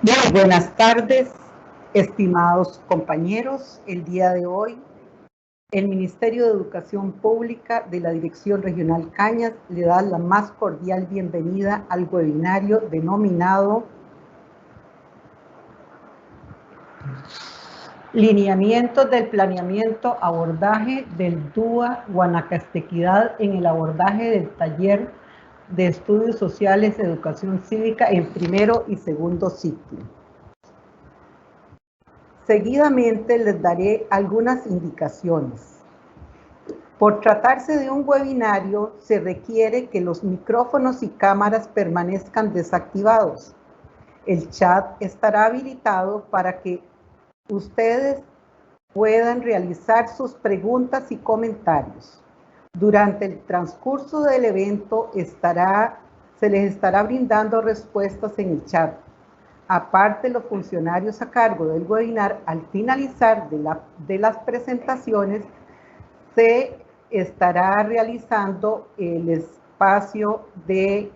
Muy buenas tardes, estimados compañeros. El día de hoy, el Ministerio de Educación Pública de la Dirección Regional Cañas le da la más cordial bienvenida al webinario denominado Lineamientos del Planeamiento Abordaje del DUA Guanacastequidad en el abordaje del taller de Estudios Sociales de Educación Cívica en primero y segundo ciclo. Seguidamente les daré algunas indicaciones. Por tratarse de un webinario, se requiere que los micrófonos y cámaras permanezcan desactivados. El chat estará habilitado para que ustedes puedan realizar sus preguntas y comentarios. Durante el transcurso del evento se les estará brindando respuestas en el chat. Aparte, los funcionarios a cargo del webinar, al finalizar de las presentaciones, se estará realizando el espacio de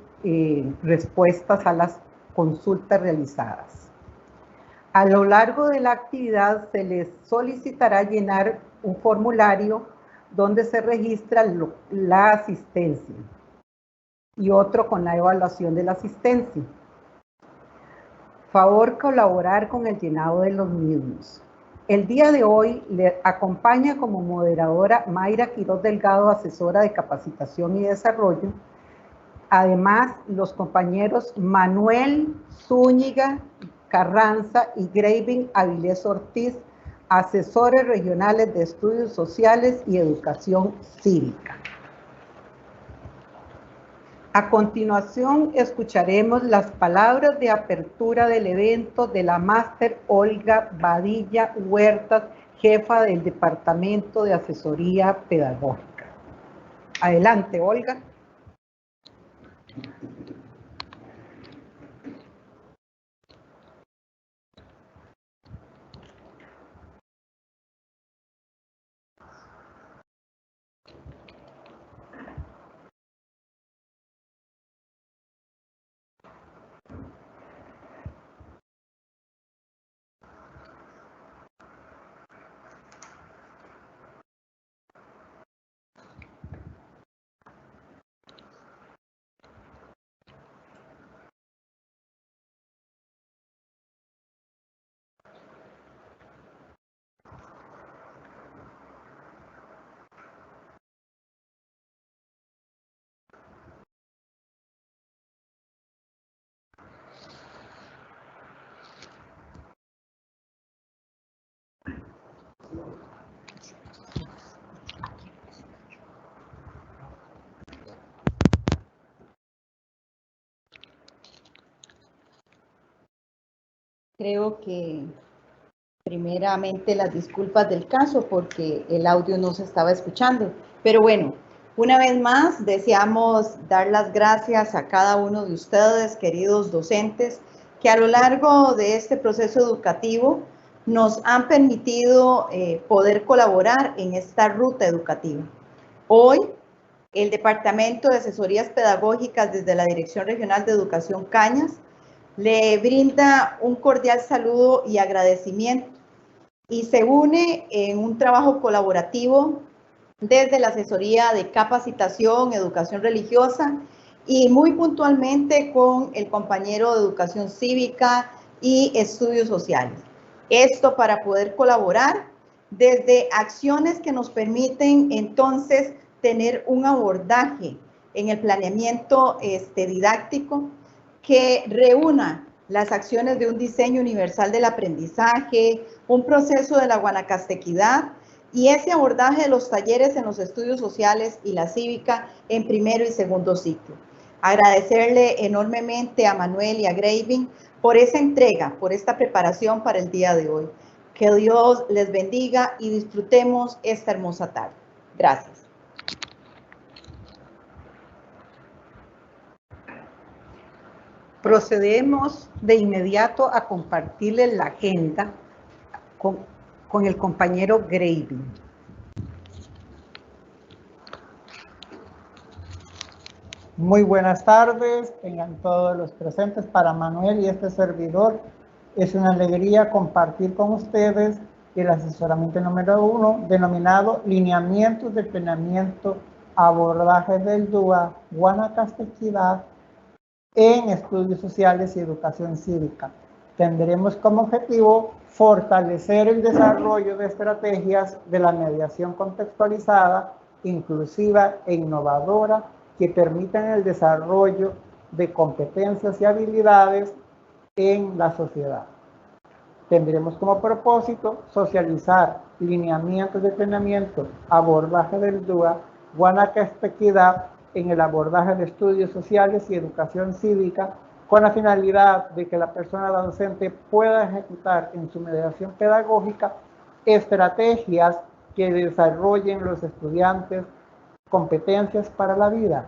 respuestas a las consultas realizadas. A lo largo de la actividad se les solicitará llenar un formulario donde se registra la asistencia y otro con la evaluación de la asistencia. Favor colaborar con el llenado de los mismos. El día de hoy le acompaña como moderadora Mayra Quiroz Delgado, asesora de capacitación y desarrollo. Además, los compañeros Manuel Zúñiga Carranza y Graving Avilés Ortiz, asesores regionales de estudios sociales y educación cívica. A continuación, escucharemos las palabras de apertura del evento de la máster Olga Badilla Huertas, jefa del Departamento de Asesoría Pedagógica. Adelante, Olga. Creo que primeramente las disculpas del caso porque el audio no se estaba escuchando. Pero bueno, una vez más deseamos dar las gracias a cada uno de ustedes, queridos docentes, que a lo largo de este proceso educativo nos han permitido poder colaborar en esta ruta educativa. Hoy, el Departamento de Asesorías Pedagógicas desde la Dirección Regional de Educación Cañas le brinda un cordial saludo y agradecimiento y se une en un trabajo colaborativo desde la asesoría de capacitación, educación religiosa y muy puntualmente con el compañero de educación cívica y estudios sociales. Esto para poder colaborar desde acciones que nos permiten entonces tener un abordaje en el planeamiento didáctico que reúna las acciones de un diseño universal del aprendizaje, un proceso de la guanacastequidad y ese abordaje de los talleres en los estudios sociales y la cívica en primero y segundo ciclo. Agradecerle enormemente a Manuel y a Graving por esa entrega, por esta preparación para el día de hoy. Que Dios les bendiga y disfrutemos esta hermosa tarde. Gracias. Procedemos de inmediato a compartirles la agenda con el compañero Graving. Muy buenas tardes, tengan todos los presentes para Manuel y este servidor. Es una alegría compartir con ustedes el asesoramiento número 1, denominado Lineamientos de Planeamiento, Abordaje del DUA, Guanacastequidad en Estudios Sociales y Educación Cívica. Tendremos como objetivo fortalecer el desarrollo de estrategias de la mediación contextualizada, inclusiva e innovadora que permitan el desarrollo de competencias y habilidades en la sociedad. Tendremos como propósito socializar lineamientos de planeamiento, abordaje del DUA, Guanacastequidad en el abordaje de estudios sociales y educación cívica, con la finalidad de que la persona docente pueda ejecutar en su mediación pedagógica estrategias que desarrollen los estudiantes competencias para la vida.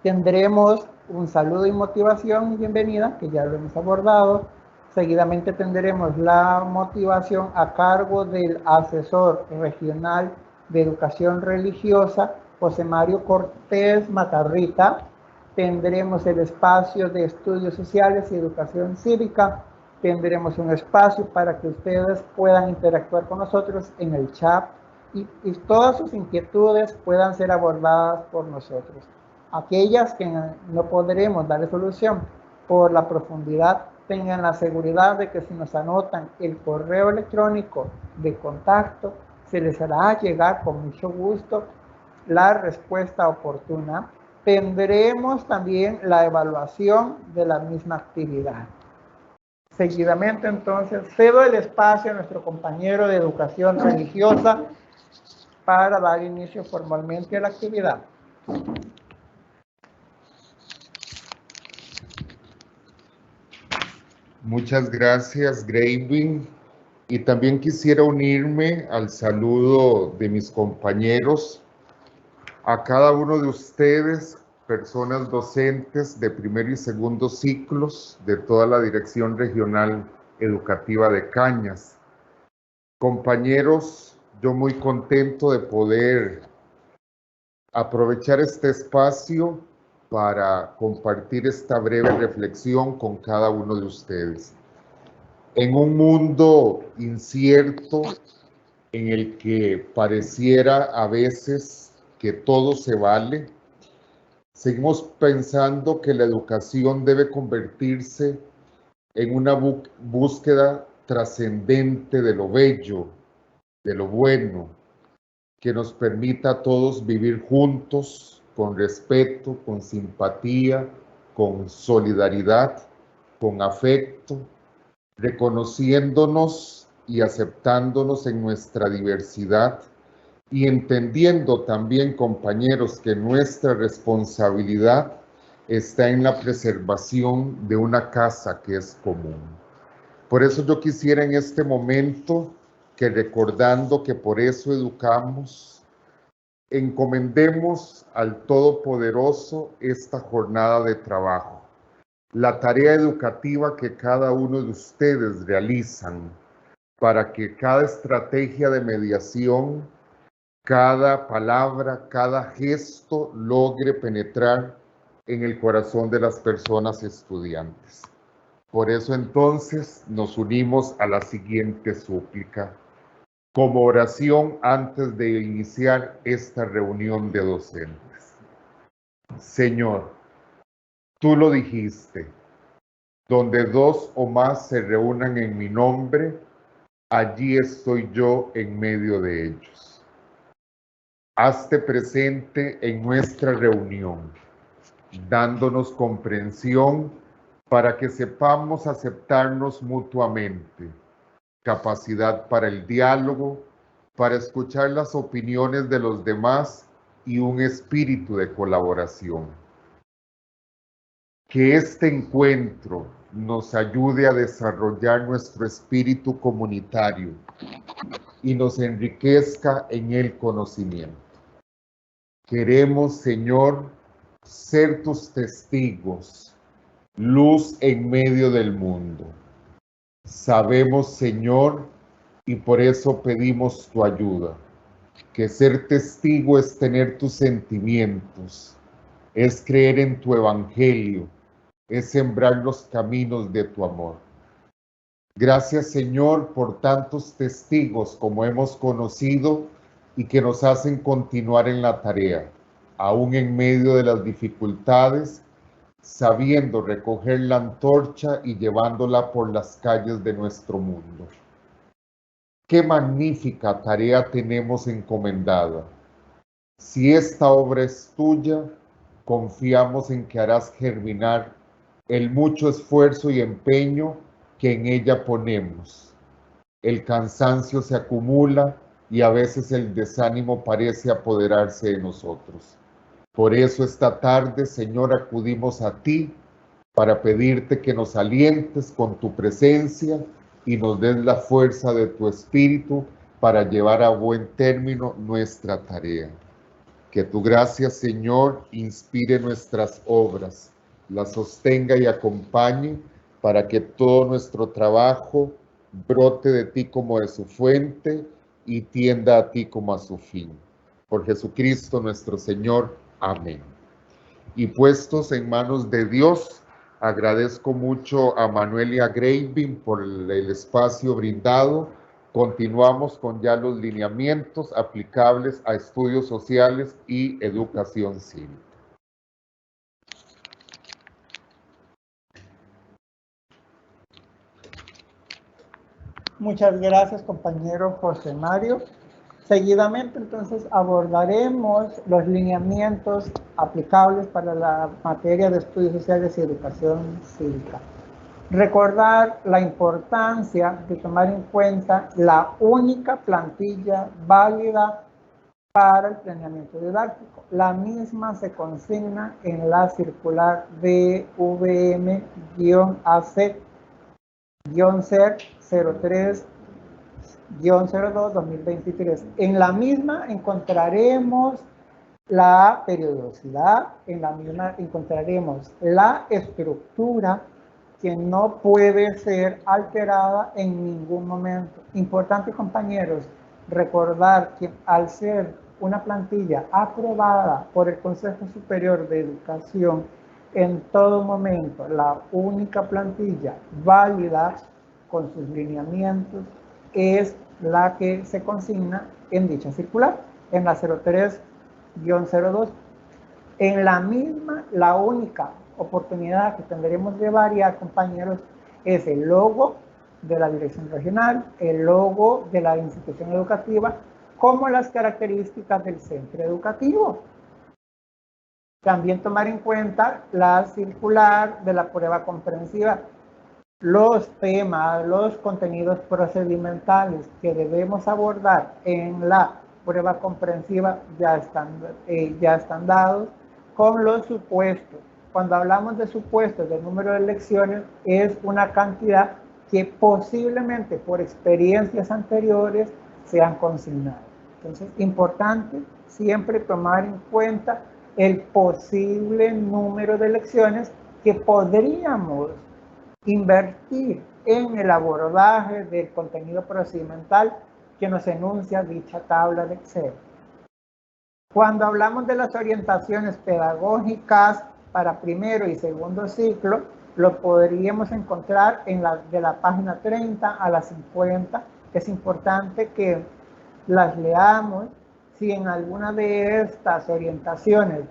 Tendremos un saludo y motivación y bienvenida, que ya lo hemos abordado. Seguidamente tendremos la motivación a cargo del asesor regional de educación religiosa, José Mario Cortés Matarrita. Tendremos el espacio de estudios sociales y educación cívica. Tendremos un espacio para que ustedes puedan interactuar con nosotros en el chat y todas sus inquietudes puedan ser abordadas por nosotros. Aquellas que no podremos darle solución por la profundidad, tengan la seguridad de que si nos anotan el correo electrónico de contacto, se les hará llegar con mucho gusto la respuesta oportuna. Tendremos también la evaluación de la misma actividad. Seguidamente, entonces, cedo el espacio a nuestro compañero de educación religiosa para dar inicio formalmente a la actividad. Muchas gracias, Graving. Y también quisiera unirme al saludo de mis compañeros, a cada uno de ustedes, personas docentes de primer y segundo ciclos de toda la Dirección Regional Educativa de Cañas. Compañeros, yo muy contento de poder aprovechar este espacio para compartir esta breve reflexión con cada uno de ustedes. En un mundo incierto, en el que pareciera a veces que todo se vale, seguimos pensando que la educación debe convertirse en una búsqueda trascendente de lo bello, de lo bueno, que nos permita a todos vivir juntos, con respeto, con simpatía, con solidaridad, con afecto, reconociéndonos y aceptándonos en nuestra diversidad y entendiendo también, compañeros, que nuestra responsabilidad está en la preservación de una casa que es común. Por eso yo quisiera en este momento que, recordando que por eso educamos, encomendemos al Todopoderoso esta jornada de trabajo. La tarea educativa que cada uno de ustedes realizan para que cada estrategia de mediación, cada palabra, cada gesto logre penetrar en el corazón de las personas estudiantes. Por eso entonces nos unimos a la siguiente súplica, como oración antes de iniciar esta reunión de docentes. Señor, tú lo dijiste, donde dos o más se reúnan en mi nombre, allí estoy yo en medio de ellos. Hazte presente en nuestra reunión, dándonos comprensión para que sepamos aceptarnos mutuamente, capacidad para el diálogo, para escuchar las opiniones de los demás y un espíritu de colaboración. Que este encuentro nos ayude a desarrollar nuestro espíritu comunitario y nos enriquezca en el conocimiento. Queremos, Señor, ser tus testigos, luz en medio del mundo. Sabemos, Señor, y por eso pedimos tu ayuda, que ser testigo es tener tus sentimientos, es creer en tu evangelio, es sembrar los caminos de tu amor. Gracias, Señor, por tantos testigos como hemos conocido y que nos hacen continuar en la tarea, aún en medio de las dificultades, sabiendo recoger la antorcha y llevándola por las calles de nuestro mundo. Qué magnífica tarea tenemos encomendada. Si esta obra es tuya, confiamos en que harás germinar el mucho esfuerzo y empeño que en ella ponemos. El cansancio se acumula y a veces el desánimo parece apoderarse de nosotros. Por eso esta tarde, Señor, acudimos a ti para pedirte que nos alientes con tu presencia y nos des la fuerza de tu espíritu para llevar a buen término nuestra tarea. Que tu gracia, Señor, inspire nuestras obras, las sostenga y acompañe para que todo nuestro trabajo brote de ti como de su fuente y tienda a ti como a su fin. Por Jesucristo nuestro Señor. Amén. Y puestos en manos de Dios, agradezco mucho a Manuel y a Greivin por el espacio brindado. Continuamos con ya los lineamientos aplicables a estudios sociales y educación cívica. Muchas gracias, compañero José Mario. Seguidamente, entonces, abordaremos los lineamientos aplicables para la materia de estudios sociales y educación cívica. Recordar la importancia de tomar en cuenta la única plantilla válida para el planeamiento didáctico. La misma se consigna en la circular DVM-AC-CER 03-02-2023. En la misma encontraremos la periodicidad, en la misma encontraremos la estructura que no puede ser alterada en ningún momento. Importante, compañeros, recordar que al ser una plantilla aprobada por el Consejo Superior de Educación, en todo momento la única plantilla válida con sus lineamientos es la que se consigna en dicha circular, en la 03-02. En la misma, la única oportunidad que tendremos de variar, compañeros, es el logo de la dirección regional, el logo de la institución educativa, como las características del centro educativo. También tomar en cuenta la circular de la prueba comprensiva, los temas, los contenidos procedimentales que debemos abordar en la prueba comprensiva ya están dados con los supuestos. Cuando hablamos de supuestos del número de lecciones, es una cantidad que posiblemente por experiencias anteriores se han consignado. Entonces, importante siempre tomar en cuenta el posible número de lecciones que podríamos invertir en el abordaje del contenido procedimental que nos enuncia dicha tabla de Excel. Cuando hablamos de las orientaciones pedagógicas para primero y segundo ciclo, lo podríamos encontrar de la página 30 a la 50. Es importante que las leamos. Si en alguna de estas orientaciones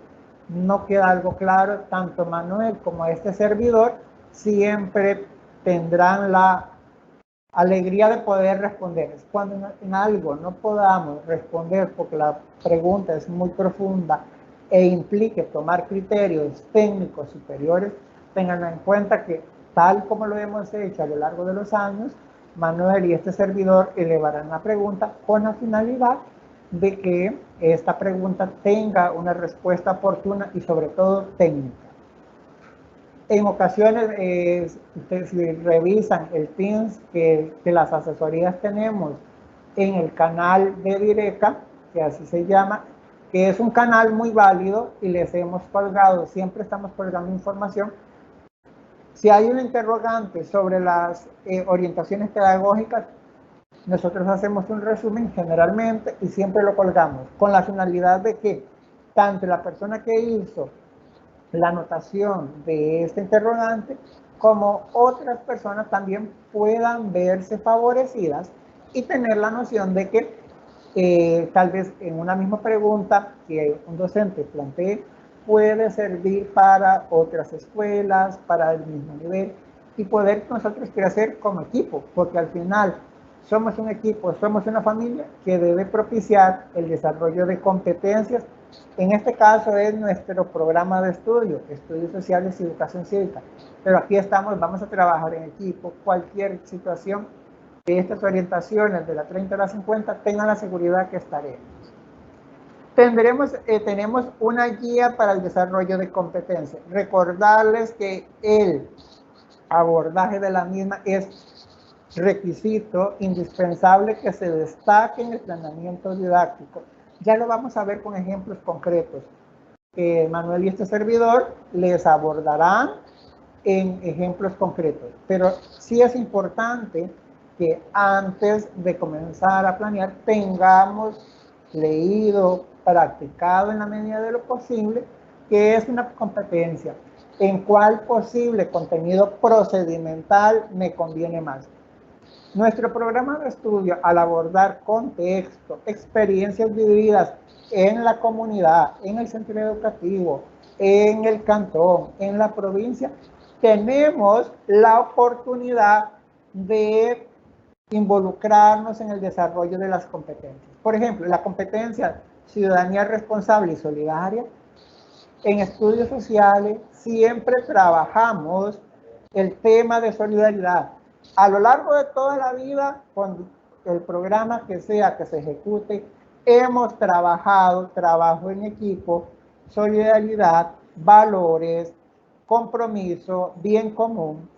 no queda algo claro, tanto Manuel como este servidor siempre tendrán la alegría de poder responder. Cuando en algo no podamos responder porque la pregunta es muy profunda e implique tomar criterios técnicos superiores, tengan en cuenta que tal como lo hemos hecho a lo largo de los años, Manuel y este servidor elevarán la pregunta con la finalidad de que esta pregunta tenga una respuesta oportuna y sobre todo técnica. En ocasiones, ustedes si revisan el Teams que las asesorías tenemos en el canal de Direca, que así se llama, que es un canal muy válido y les hemos colgado, siempre estamos colgando información. Si hay un interrogante sobre las orientaciones pedagógicas, nosotros hacemos un resumen generalmente y siempre lo colgamos con la finalidad de que tanto la persona que hizo la anotación de este interrogante como otras personas también puedan verse favorecidas y tener la noción de que tal vez en una misma pregunta que un docente plantee puede servir para otras escuelas, para el mismo nivel, y poder nosotros crecer como equipo, porque al final somos un equipo, somos una familia que debe propiciar el desarrollo de competencias. En este caso es nuestro programa de estudio, Estudios Sociales y Educación Cívica. Pero aquí estamos, vamos a trabajar en equipo. Cualquier situación de estas orientaciones de la 30 a la 50, tengan la seguridad que estaremos. Tenemos una guía para el desarrollo de competencias. Recordarles que el abordaje de la misma es requisito indispensable que se destaque en el planeamiento didáctico. Ya lo vamos a ver con ejemplos concretos. Manuel y este servidor les abordarán en ejemplos concretos, pero sí es importante que antes de comenzar a planear tengamos leído, practicado en la medida de lo posible, que es una competencia, en cuál posible contenido procedimental me conviene más. Nuestro programa de estudio, al abordar contexto, experiencias vividas en la comunidad, en el centro educativo, en el cantón, en la provincia, tenemos la oportunidad de involucrarnos en el desarrollo de las competencias. Por ejemplo, la competencia ciudadanía responsable y solidaria. En estudios sociales siempre trabajamos el tema de solidaridad. A lo largo de toda la vida, con el programa que sea que se ejecute, hemos trabajado trabajo en equipo, solidaridad, valores, compromiso, bien común.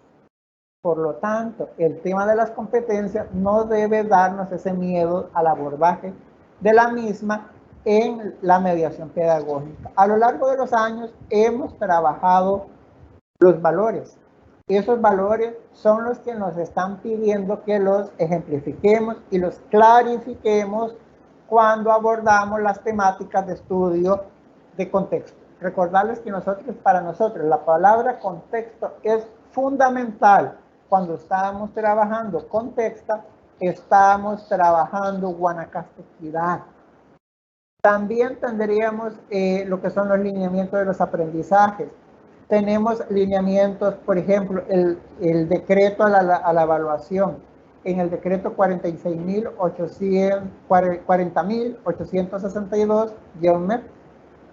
Por lo tanto, el tema de las competencias no debe darnos ese miedo al abordaje de la misma en la mediación pedagógica. A lo largo de los años hemos trabajado los valores. Esos valores son los que nos están pidiendo que los ejemplifiquemos y los clarifiquemos cuando abordamos las temáticas de estudio de contexto. Recordarles que para nosotros, la palabra contexto es fundamental. Cuando estamos trabajando contexto, estamos trabajando guanacastequidad. También tendríamos lo que son los lineamientos de los aprendizajes. Tenemos lineamientos, por ejemplo, el decreto a la evaluación. En el decreto 40.862-MEP,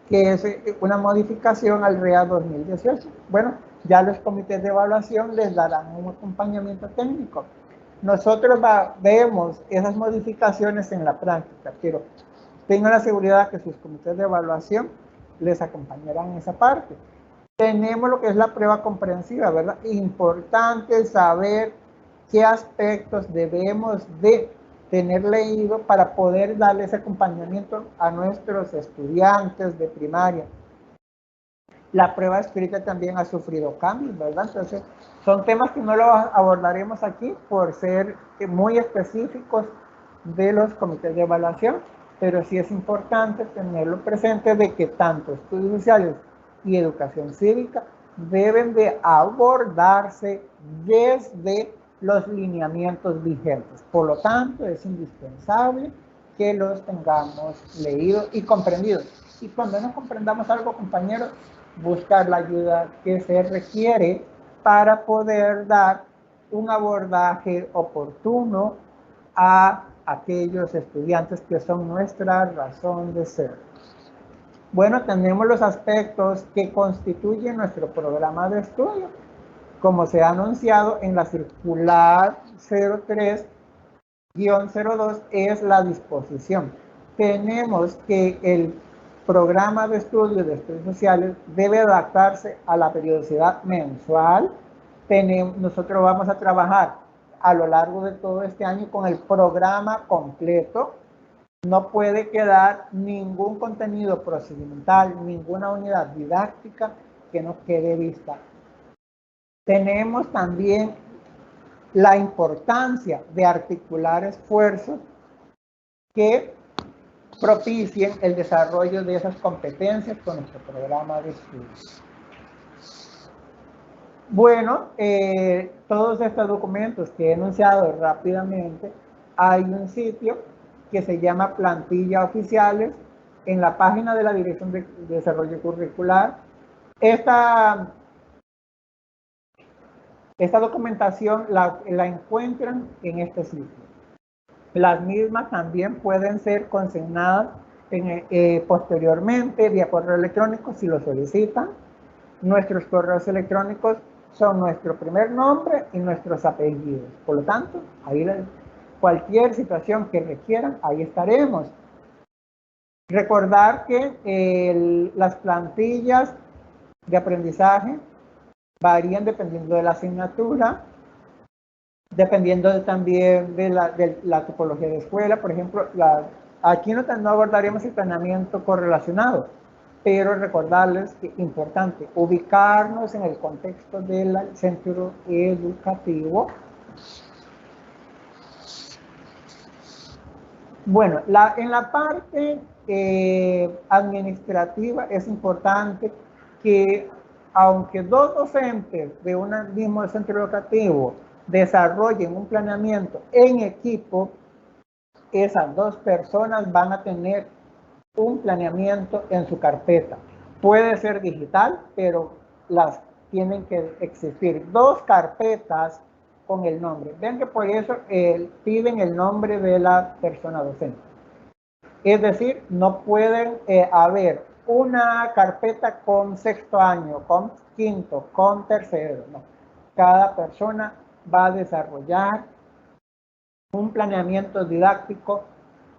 que es una modificación al REA 2018. Bueno, ya los comités de evaluación les darán un acompañamiento técnico. Nosotros vemos esas modificaciones en la práctica, pero tengan la seguridad que sus comités de evaluación les acompañarán en esa parte. Tenemos lo que es la prueba comprensiva, ¿verdad? Importante saber qué aspectos debemos de tener leído para poder darle ese acompañamiento a nuestros estudiantes de primaria. La prueba escrita también ha sufrido cambios, ¿verdad? Entonces, son temas que no los abordaremos aquí por ser muy específicos de los comités de evaluación, pero sí es importante tenerlo presente de que tanto estudios sociales y educación cívica deben de abordarse desde los lineamientos vigentes. Por lo tanto, es indispensable que los tengamos leídos y comprendidos. Y cuando no comprendamos algo, compañeros, buscar la ayuda que se requiere para poder dar un abordaje oportuno a aquellos estudiantes que son nuestra razón de ser. Bueno, tenemos los aspectos que constituyen nuestro programa de estudio. Como se ha anunciado en la circular 03-02 es la disposición. Tenemos que el programa de estudio de estudios sociales debe adaptarse a la periodicidad mensual. Nosotros vamos a trabajar a lo largo de todo este año con el programa completo. No puede quedar ningún contenido procedimental, ninguna unidad didáctica que nos quede vista. Tenemos también la importancia de articular esfuerzos que propicien el desarrollo de esas competencias con nuestro programa de estudios. Bueno, todos estos documentos que he enunciado rápidamente, hay un sitio que se llama Plantilla Oficiales en la página de la Dirección de Desarrollo Curricular. Esta documentación la encuentran en este sitio. Las mismas también pueden ser consignadas posteriormente vía correo electrónico si lo solicitan. Nuestros correos electrónicos son nuestro primer nombre y nuestros apellidos. Por lo tanto, ahí cualquier situación que requieran, ahí estaremos. Recordar que las plantillas de aprendizaje varían dependiendo de la asignatura, dependiendo también de la topología de escuela. Por ejemplo, aquí no abordaremos el planeamiento correlacionado, pero recordarles que es importante ubicarnos en el contexto del centro educativo. Bueno, en la parte administrativa es importante que, aunque dos docentes de un mismo centro educativo desarrollen un planeamiento en equipo, esas dos personas van a tener un planeamiento en su carpeta. Puede ser digital, pero tienen que existir dos carpetas con el nombre. Ven que por eso piden el nombre de la persona docente. Es decir, no pueden haber una carpeta con sexto año, con quinto, con tercero. No. Cada persona va a desarrollar un planeamiento didáctico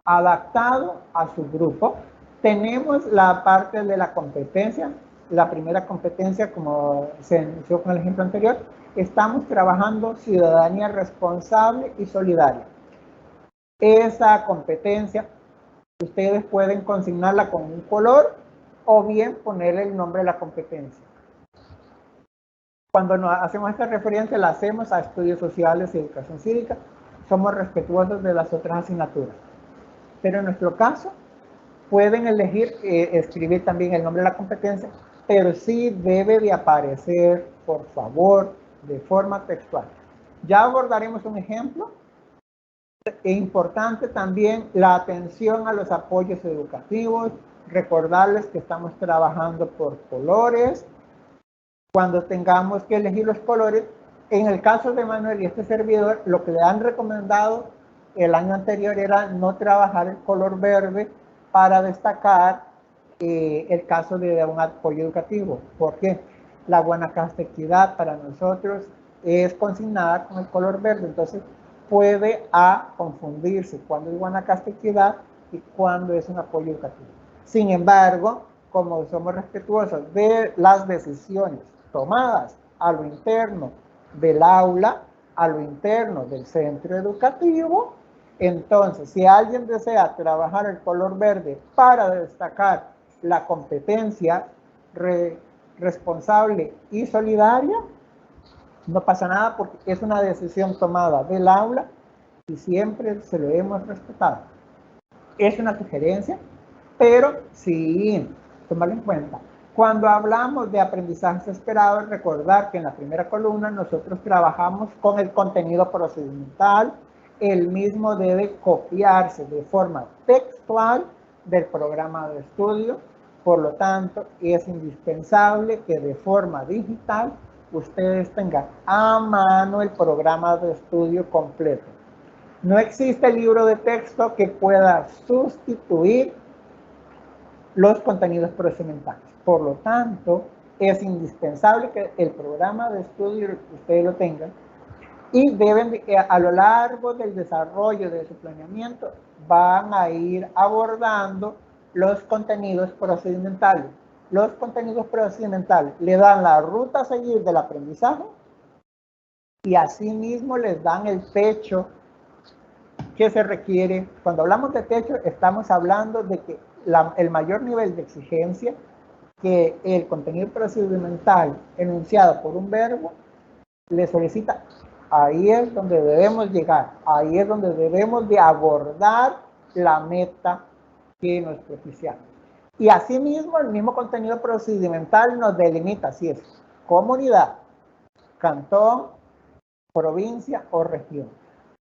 adaptado a su grupo. Tenemos la parte de la competencia. La primera competencia, como se inició con el ejemplo anterior, estamos trabajando ciudadanía responsable y solidaria. Esa competencia, ustedes pueden consignarla con un color o bien ponerle el nombre de la competencia. Cuando hacemos esta referencia, la hacemos a estudios sociales y educación cívica. Somos respetuosos de las otras asignaturas. Pero en nuestro caso, pueden elegir escribir también el nombre de la competencia, pero sí debe de aparecer, por favor, de forma textual. Ya abordaremos un ejemplo. Es importante también la atención a los apoyos educativos. Recordarles que estamos trabajando por colores. Cuando tengamos que elegir los colores, en el caso de Manuel y este servidor, lo que le han recomendado el año anterior era no trabajar el color verde para destacar el caso de un apoyo educativo. ¿Por qué? La Guanacaste Equidad para nosotros es consignada con el color verde, entonces puede confundirse cuando es Guanacaste Equidad y cuando es un apoyo educativo. Sin embargo, como somos respetuosos de las decisiones tomadas a lo interno del aula, a lo interno del centro educativo, entonces, si alguien desea trabajar el color verde para destacar la competencia responsable y solidaria, no pasa nada porque es una decisión tomada del aula y siempre se lo hemos respetado. Es una sugerencia, pero sí, tomarlo en cuenta. Cuando hablamos de aprendizajes esperados, recordar que en la primera columna nosotros trabajamos con el contenido procedimental. El mismo debe copiarse de forma textual del programa de estudio. Por lo tanto, es indispensable que de forma digital ustedes tengan a mano el programa de estudio completo. No existe libro de texto que pueda sustituir los contenidos procedimentales. Por lo tanto, es indispensable que el programa de estudio ustedes lo tengan y deben, a lo largo del desarrollo de su planeamiento, van a ir abordando los contenidos procedimentales. Los contenidos procedimentales le dan la ruta a seguir del aprendizaje y asimismo les dan el techo que se requiere. Cuando hablamos de techo, estamos hablando de que el mayor nivel de exigencia que el contenido procedimental enunciado por un verbo le solicita. Ahí es donde debemos llegar, ahí es donde debemos de abordar la meta que nos propiciamos. Y asimismo, el mismo contenido procedimental nos delimita si es comunidad, cantón, provincia o región.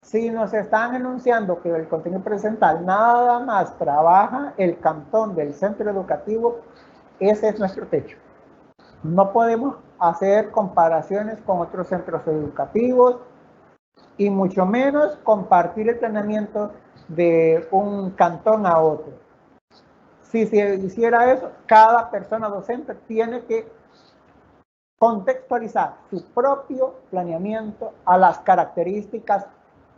Si nos están enunciando que el contenido presencial nada más trabaja el cantón del centro educativo, ese es nuestro techo. No podemos hacer comparaciones con otros centros educativos y mucho menos compartir el planeamiento de un cantón a otro. Si se hiciera eso, cada persona docente tiene que contextualizar su propio planeamiento a las características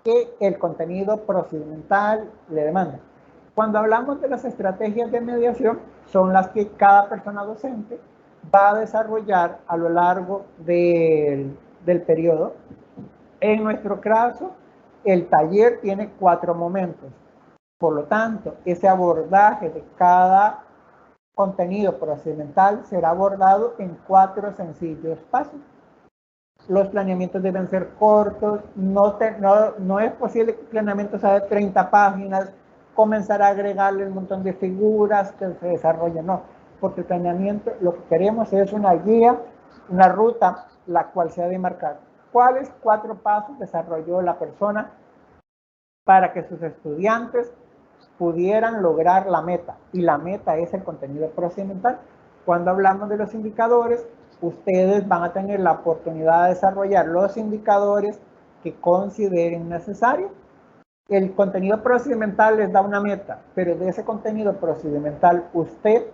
que el contenido procedimental le demanda. Cuando hablamos de las estrategias de mediación, son las que cada persona docente va a desarrollar a lo largo del periodo. En nuestro caso, el taller tiene 4 momentos. Por lo tanto, ese abordaje de cada contenido procedimental será abordado en 4 sencillos pasos. Los planeamientos deben ser cortos, no es posible que el planeamiento sea de 30 páginas, comenzar a agregarle un montón de figuras que se desarrollen, no, porque el planeamiento lo que queremos es una guía, una ruta, la cual se ha de marcar. ¿Cuáles 4 pasos desarrolló la persona para que sus estudiantes pudieran lograr la meta? Y la meta es el contenido procedimental. Cuando hablamos de los indicadores, ustedes van a tener la oportunidad de desarrollar los indicadores que consideren necesarios. El contenido procedimental les da una meta, pero de ese contenido procedimental usted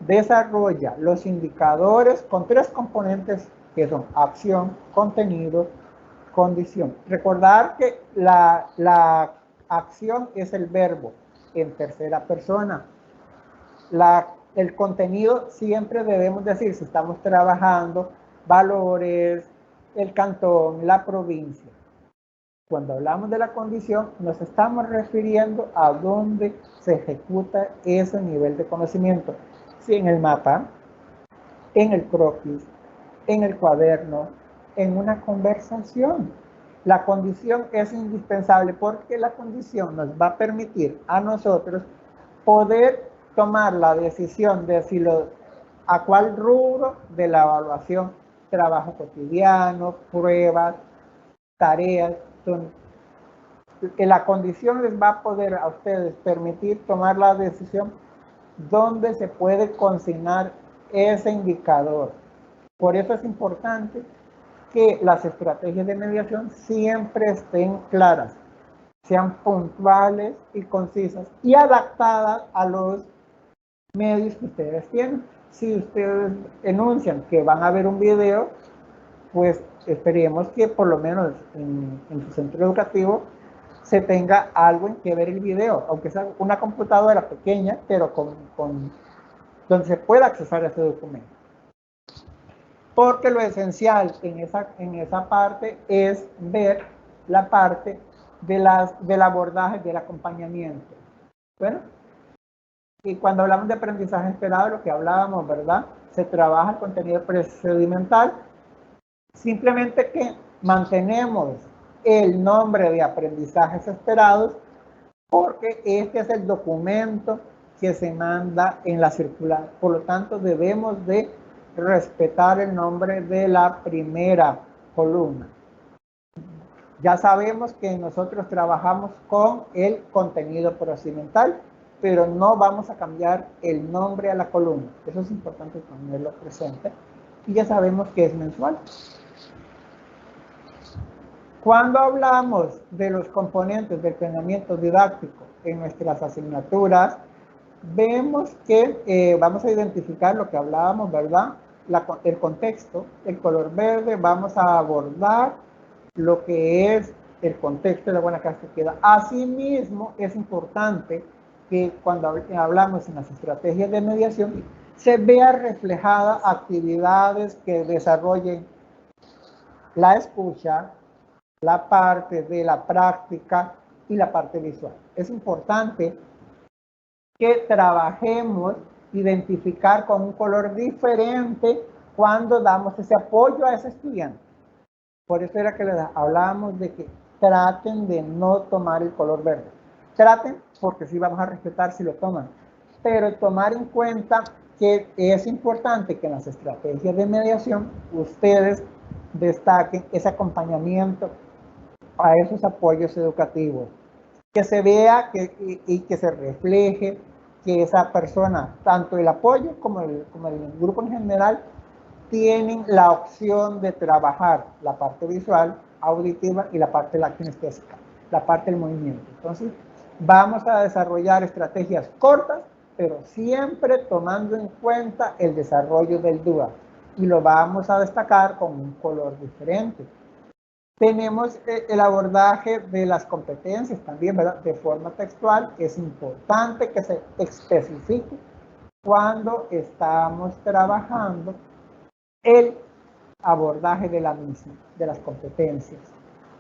desarrolla los indicadores con 3 componentes que son acción, contenido, condición. Recordar que la acción es el verbo en tercera persona. El contenido siempre debemos decir si estamos trabajando valores, el cantón, la provincia. Cuando hablamos de la condición, nos estamos refiriendo a dónde se ejecuta ese nivel de conocimiento. Si en el mapa, en el croquis, en el cuaderno, en una conversación. La condición es indispensable porque la condición nos va a permitir a nosotros poder tomar la decisión de si a cuál rubro de la evaluación, trabajo cotidiano, pruebas, tareas, la condición les va a poder a ustedes permitir tomar la decisión donde se puede consignar ese indicador. Por eso es importante que las estrategias de mediación siempre estén claras, sean puntuales y concisas y adaptadas a los medios que ustedes tienen. Si ustedes enuncian que van a ver un video, pues esperemos que por lo menos en su centro educativo se tenga algo en que ver el video, aunque sea una computadora pequeña, pero donde se pueda accesar a ese documento. Porque lo esencial en esa parte es ver la parte del abordaje, del acompañamiento. Bueno, y cuando hablamos de aprendizaje esperado, lo que hablábamos, ¿verdad? Se trabaja el contenido procedimental, simplemente que mantenemos el nombre de aprendizajes esperados porque este es el documento que se manda en la circular. Por lo tanto, debemos de respetar el nombre de la primera columna. Ya sabemos que nosotros trabajamos con el contenido procedimental, pero no vamos a cambiar el nombre a la columna. Eso es importante tenerlo presente. Y ya sabemos que es mensual. Cuando hablamos de los componentes del planeamiento didáctico en nuestras asignaturas, vemos que vamos a identificar lo que hablábamos, ¿verdad? El contexto, el color verde, vamos a abordar lo que es el contexto de la buena casa que queda. Asimismo, es importante que cuando hablamos en las estrategias de mediación, se vea reflejada actividades que desarrollen la escucha, la parte de la práctica y la parte visual. Es importante que trabajemos, identificar con un color diferente cuando damos ese apoyo a ese estudiante. Por eso era que les hablábamos de que traten de no tomar el color verde. Traten, porque sí vamos a respetar si lo toman, pero tomar en cuenta que es importante que en las estrategias de mediación ustedes destaquen ese acompañamiento a esos apoyos educativos. Que se vea y que se refleje que esa persona, tanto el apoyo como el grupo en general, tienen la opción de trabajar la parte visual, auditiva y la parte de la kinestésica, la parte del movimiento. Entonces, vamos a desarrollar estrategias cortas, pero siempre tomando en cuenta el desarrollo del DUA. Y lo vamos a destacar con un color diferente. Tenemos el abordaje de las competencias también, ¿verdad? De forma textual. Es importante que se especifique cuando estamos trabajando el abordaje de la misma, de las competencias.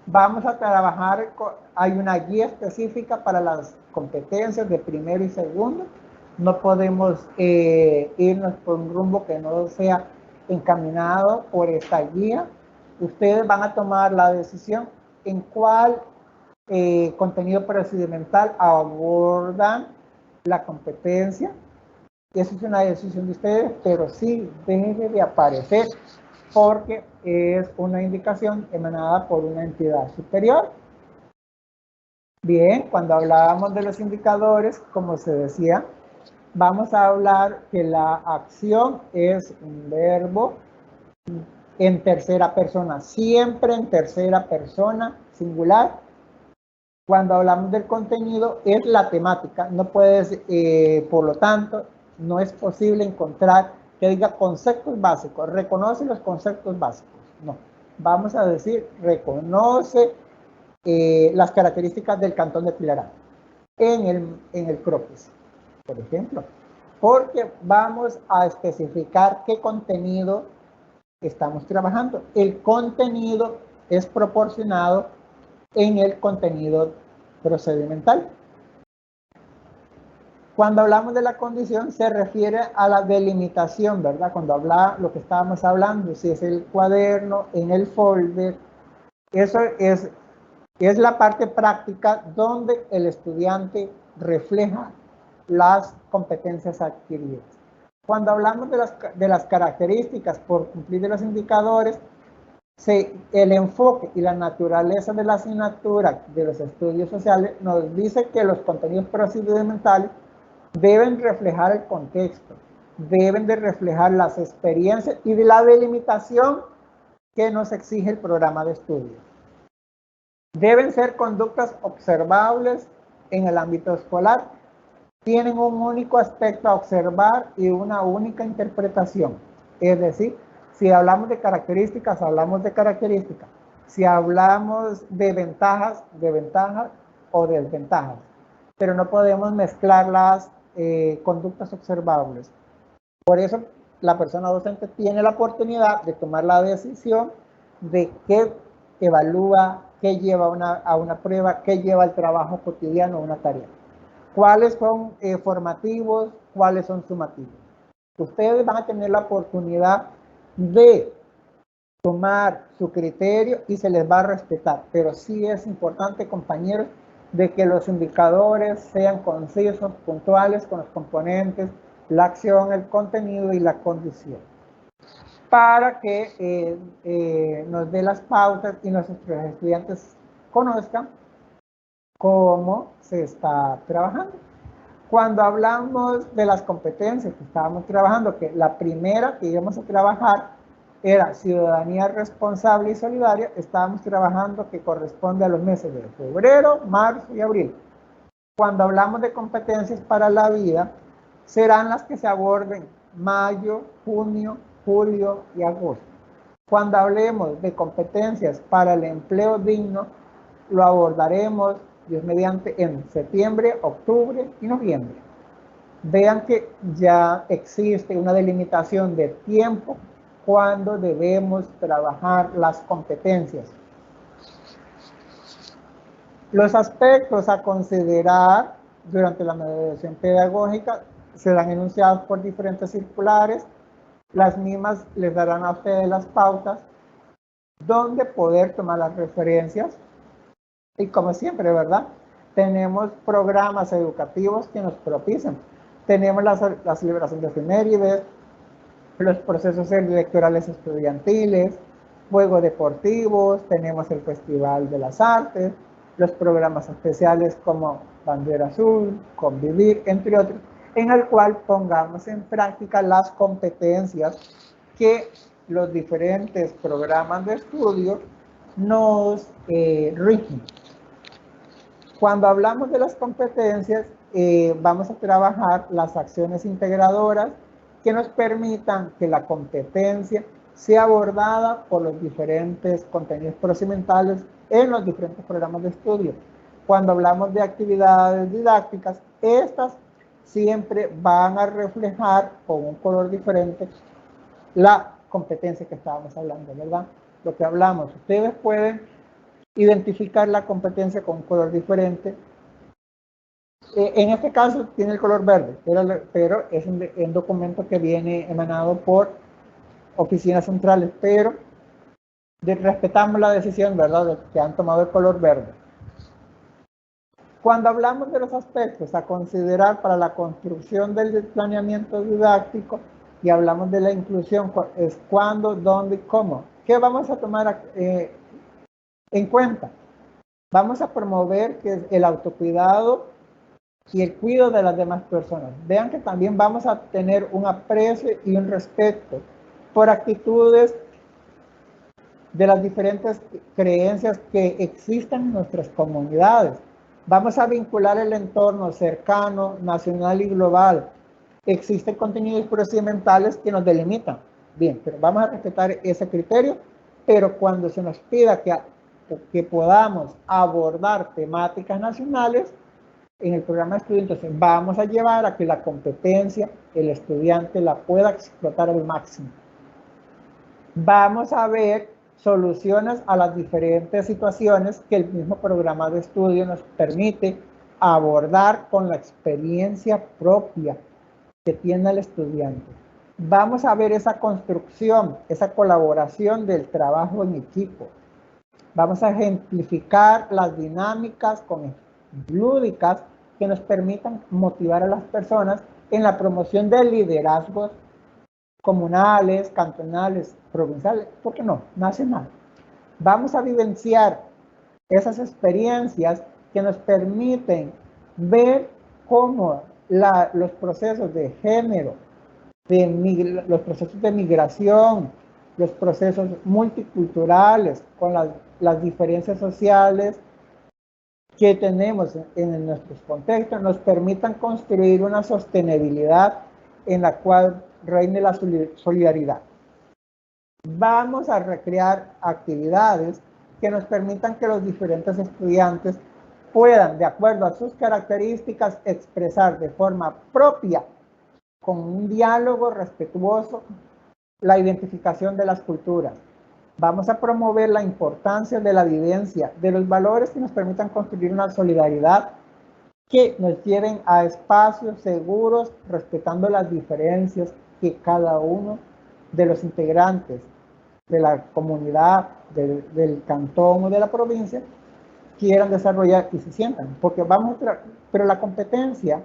Vamos a trabajar, hay una guía específica para las competencias de primero y segundo. No podemos irnos por un rumbo que no sea encaminado por esta guía. Ustedes van a tomar la decisión en cuál contenido procedimental abordan la competencia. Esa es una decisión de ustedes, pero sí debe de aparecer porque es una indicación emanada por una entidad superior. Bien, cuando hablábamos de los indicadores, como se decía, vamos a hablar que la acción es un verbo en tercera persona, siempre en tercera persona, singular. Cuando hablamos del contenido, es la temática. No puedes, por lo tanto, no es posible encontrar que diga conceptos básicos. Reconoce los conceptos básicos. No. Vamos a decir, reconoce las características del cantón de Tilarán en el croquis, por ejemplo. Porque vamos a especificar qué contenido estamos trabajando. El contenido es proporcionado en el contenido procedimental. Cuando hablamos de la condición se refiere a la delimitación, ¿verdad? Cuando habla lo que estábamos hablando, si es el cuaderno, en el folder, eso es la parte práctica donde el estudiante refleja las competencias adquiridas. Cuando hablamos de las características por cumplir de los indicadores, el enfoque y la naturaleza de la asignatura de los estudios sociales nos dice que los contenidos procedimentales deben reflejar el contexto, deben de reflejar las experiencias y de la delimitación que nos exige el programa de estudio. Deben ser conductas observables en el ámbito escolar, tienen un único aspecto a observar y una única interpretación, es decir, si hablamos de características, hablamos de características. Si hablamos de ventajas o desventajas. Pero no podemos mezclar las conductas observables. Por eso la persona docente tiene la oportunidad de tomar la decisión de qué evalúa, qué lleva a una prueba, qué lleva al trabajo cotidiano, una tarea. ¿Cuáles son formativos? ¿Cuáles son sumativos? Ustedes van a tener la oportunidad de tomar su criterio y se les va a respetar, pero sí es importante, compañeros, de que los indicadores sean concisos, puntuales con los componentes, la acción, el contenido y la condición, para que nos dé las pautas y nuestros estudiantes conozcan cómo se está trabajando. Cuando hablamos de las competencias que estábamos trabajando, que la primera que íbamos a trabajar era ciudadanía responsable y solidaria, estábamos trabajando que corresponde a los meses de febrero, marzo y abril. Cuando hablamos de competencias para la vida, serán las que se aborden mayo, junio, julio y agosto. Cuando hablemos de competencias para el empleo digno, lo abordaremos, Dios mediante, en septiembre, octubre y noviembre. Vean que ya existe una delimitación de tiempo cuando debemos trabajar las competencias. Los aspectos a considerar durante la mediación pedagógica serán enunciados por diferentes circulares. Las mismas les darán a ustedes las pautas donde poder tomar las referencias. Y como siempre, ¿verdad? Tenemos programas educativos que nos propician. Tenemos la celebración de efemérides, los procesos electorales estudiantiles, juegos deportivos, tenemos el Festival de las Artes, los programas especiales como Bandera Azul, Convivir, entre otros, en el cual pongamos en práctica las competencias que los diferentes programas de estudio nos rigen. Cuando hablamos de las competencias, vamos a trabajar las acciones integradoras que nos permitan que la competencia sea abordada por los diferentes contenidos procedimentales en los diferentes programas de estudio. Cuando hablamos de actividades didácticas, estas siempre van a reflejar con un color diferente la competencia que estábamos hablando, ¿verdad? Lo que hablamos, ustedes pueden identificar la competencia con un color diferente. En este caso tiene el color verde, pero es un documento que viene emanado por oficinas centrales, pero respetamos la decisión, ¿verdad?, de que han tomado el color verde. Cuando hablamos de los aspectos a considerar para la construcción del planeamiento didáctico y hablamos de la inclusión, es cuándo, dónde y cómo. ¿Qué vamos a tomar en cuenta? Vamos a promover que el autocuidado y el cuidado de las demás personas. Vean que también vamos a tener un aprecio y un respeto por actitudes de las diferentes creencias que existen en nuestras comunidades. Vamos a vincular el entorno cercano, nacional y global. Existen contenidos procedimentales que nos delimitan. Bien, pero vamos a respetar ese criterio, pero cuando se nos pida que podamos abordar temáticas nacionales en el programa de estudio, entonces vamos a llevar a que la competencia, el estudiante la pueda explotar al máximo. Vamos a ver soluciones a las diferentes situaciones que el mismo programa de estudio nos permite abordar con la experiencia propia que tiene el estudiante. Vamos a ver esa construcción, esa colaboración del trabajo en equipo. Vamos a ejemplificar las dinámicas lúdicas que nos permitan motivar a las personas en la promoción de liderazgos comunales, cantonales, provinciales, ¿por qué no? Nacional. Vamos a vivenciar esas experiencias que nos permiten ver cómo los procesos de género, los procesos de migración, los procesos multiculturales, con las diferencias sociales que tenemos en nuestros contextos, nos permitan construir una sostenibilidad en la cual reine la solidaridad. Vamos a recrear actividades que nos permitan que los diferentes estudiantes puedan, de acuerdo a sus características, expresar de forma propia, con un diálogo respetuoso, la identificación de las culturas. Vamos a promover la importancia de la vivencia, de los valores que nos permitan construir una solidaridad que nos lleven a espacios seguros, respetando las diferencias que cada uno de los integrantes de la comunidad, del cantón o de la provincia quieran desarrollar y se sientan. Porque pero la competencia,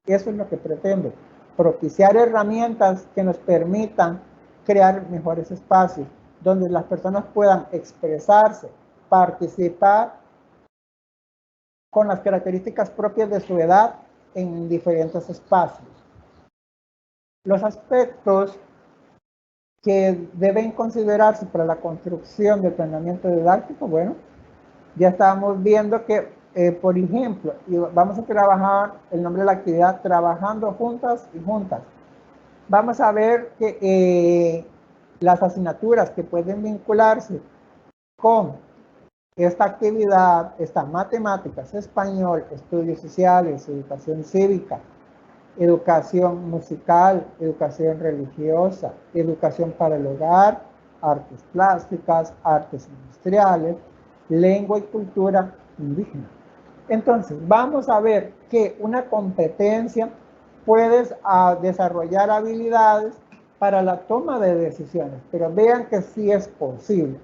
eso es lo que pretende, propiciar herramientas que nos permitan crear mejores espacios, donde las personas puedan expresarse, participar con las características propias de su edad en diferentes espacios. Los aspectos que deben considerarse para la construcción del planeamiento didáctico, bueno, ya estábamos viendo que, por ejemplo, vamos a trabajar el nombre de la actividad, trabajando juntas y juntas. Vamos a ver que las asignaturas que pueden vincularse con esta actividad están matemáticas, español, estudios sociales, educación cívica, educación musical, educación religiosa, educación para el hogar, artes plásticas, artes industriales, lengua y cultura indígena. Entonces, vamos a ver que una competencia puede desarrollar habilidades para la toma de decisiones, pero vean que sí es posible.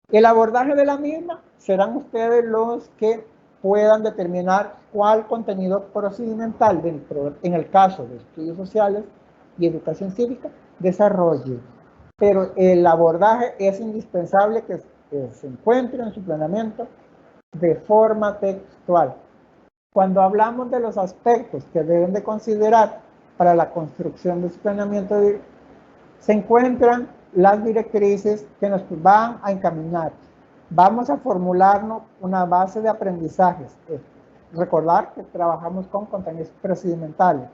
El abordaje de la misma serán ustedes los que puedan determinar cuál contenido procedimental, en el caso de estudios sociales y educación cívica, desarrolle. pero el abordaje es indispensable que se encuentre en su planeamiento de forma textual. Cuando hablamos de los aspectos que deben de considerar para la construcción de su planeamiento, se encuentran las directrices que nos van a encaminar. Vamos a formularnos una base de aprendizajes. Recordar que trabajamos con contenidos procedimentales.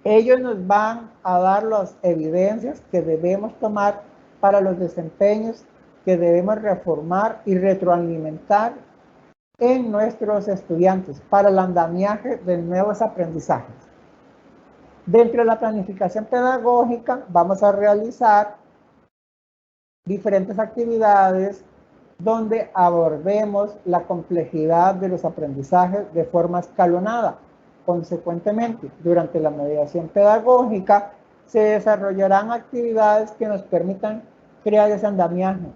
Ellos nos van a dar las evidencias que debemos tomar para los desempeños que debemos reformar y retroalimentar en nuestros estudiantes para el andamiaje de nuevos aprendizajes. Dentro de la planificación pedagógica vamos a realizar diferentes actividades donde abordemos la complejidad de los aprendizajes de forma escalonada. Consecuentemente, durante la mediación pedagógica se desarrollarán actividades que nos permitan crear ese andamiaje,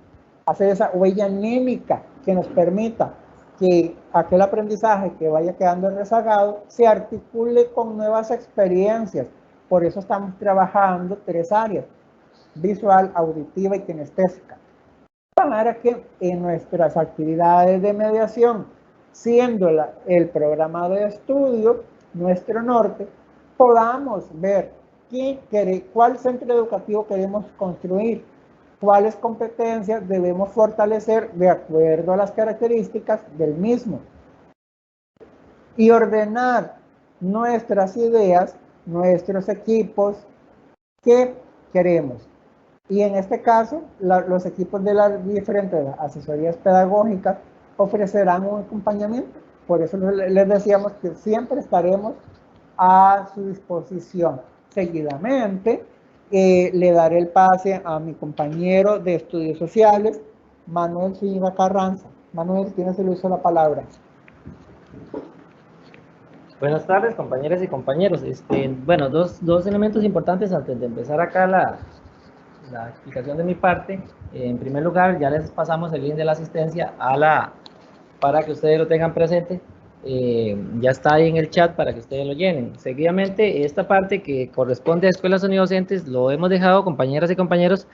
hacer esa huella anémica que nos permita que aquel aprendizaje que vaya quedando rezagado se articule con nuevas experiencias. Por eso estamos trabajando 3 áreas: visual, auditiva y kinestésica, para que en nuestras actividades de mediación, siendo el programa de estudio nuestro norte, podamos ver cuál centro educativo queremos construir, cuáles competencias debemos fortalecer de acuerdo a las características del mismo, y ordenar nuestras ideas, nuestros equipos que queremos. Y en este caso, los equipos de las diferentes asesorías pedagógicas ofrecerán un acompañamiento. Por eso les decíamos que siempre estaremos a su disposición. Seguidamente, le daré el pase a mi compañero de estudios sociales, Manuel Zúñiga Carranza. Manuel, tienes el uso de la palabra. Buenas tardes, compañeras y compañeros. Bueno, dos elementos importantes antes de empezar acá la explicación de mi parte. En primer lugar, ya les pasamos el link de la asistencia para que ustedes lo tengan presente. Ya está ahí en el chat para que ustedes lo llenen. Seguidamente, esta parte que corresponde a escuelas unidocentes lo hemos dejado, compañeras y compañeros,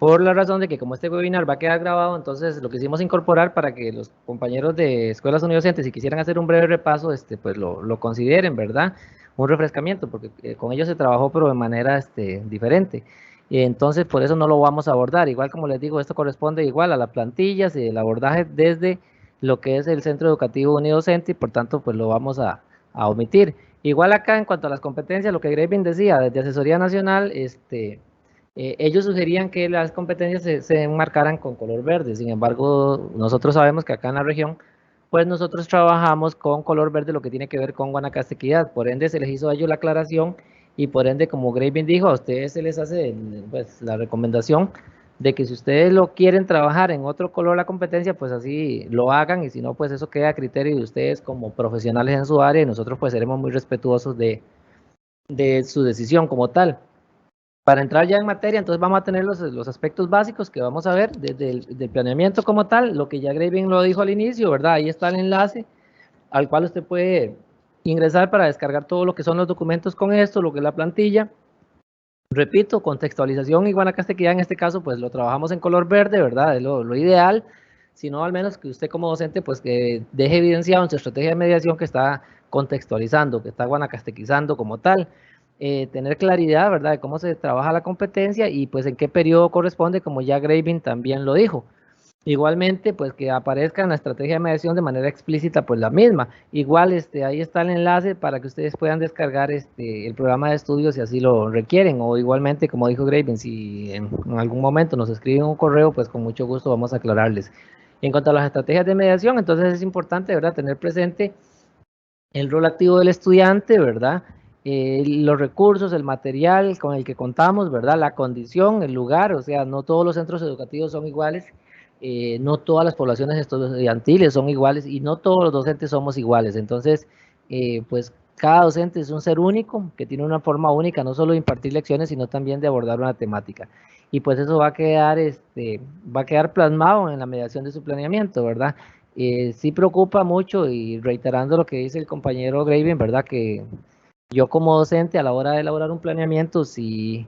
por la razón de que como este webinar va a quedar grabado, entonces lo quisimos incorporar para que los compañeros de escuelas unidocentes, si quisieran hacer un breve repaso, pues lo consideren, ¿verdad? Un refrescamiento, porque con ellos se trabajó, pero de manera diferente. Y entonces, por eso no lo vamos a abordar. Igual, como les digo, esto corresponde igual a las plantillas y el abordaje desde lo que es el Centro Educativo Unidocente, y por tanto, pues lo vamos a omitir. Igual acá, en cuanto a las competencias, lo que Gravin decía, desde Asesoría Nacional, ellos sugerían que las competencias se enmarcaran con color verde. Sin embargo, nosotros sabemos que acá en la región, pues nosotros trabajamos con color verde, lo que tiene que ver con Guanacaste Equidad. Por ende, se les hizo a ellos la aclaración, y por ende, como Gravin dijo, a ustedes se les hace pues la recomendación de que si ustedes lo quieren trabajar en otro color la competencia, pues así lo hagan, y si no, pues eso queda a criterio de ustedes como profesionales en su área, y nosotros pues seremos muy respetuosos de su decisión como tal. Para entrar ya en materia, entonces vamos a tener los aspectos básicos que vamos a ver desde el planeamiento como tal, lo que ya Gravin lo dijo al inicio, ¿verdad? Ahí está el enlace al cual usted puede ingresar para descargar todo lo que son los documentos con esto, lo que es la plantilla. Repito, contextualización y Guanacaste Equidad, en este caso, pues lo trabajamos en color verde, ¿verdad? Es lo ideal, sino al menos que usted como docente, pues que deje evidenciado en su estrategia de mediación que está contextualizando, que está guanacastequizando como tal. Tener claridad, ¿verdad?, de cómo se trabaja la competencia y pues en qué periodo corresponde, como ya Gravin también lo dijo. Igualmente, pues que aparezca en la estrategia de mediación de manera explícita, pues la misma. Igual, ahí está el enlace para que ustedes puedan descargar el programa de estudio si así lo requieren, o igualmente, como dijo Gravin, si en algún momento nos escriben un correo, pues con mucho gusto vamos a aclararles. En cuanto a las estrategias de mediación, entonces es importante, ¿verdad?, tener presente el rol activo del estudiante, ¿verdad?, los recursos, el material con el que contamos, ¿verdad?, la condición, el lugar, o sea, no todos los centros educativos son iguales, no todas las poblaciones estudiantiles son iguales y no todos los docentes somos iguales. Entonces, pues cada docente es un ser único que tiene una forma única, no solo de impartir lecciones, sino también de abordar una temática. Y pues eso va a quedar plasmado en la mediación de su planeamiento, ¿verdad? Sí preocupa mucho, y reiterando lo que dice el compañero Gravin, ¿verdad?, que yo como docente a la hora de elaborar un planeamiento, sí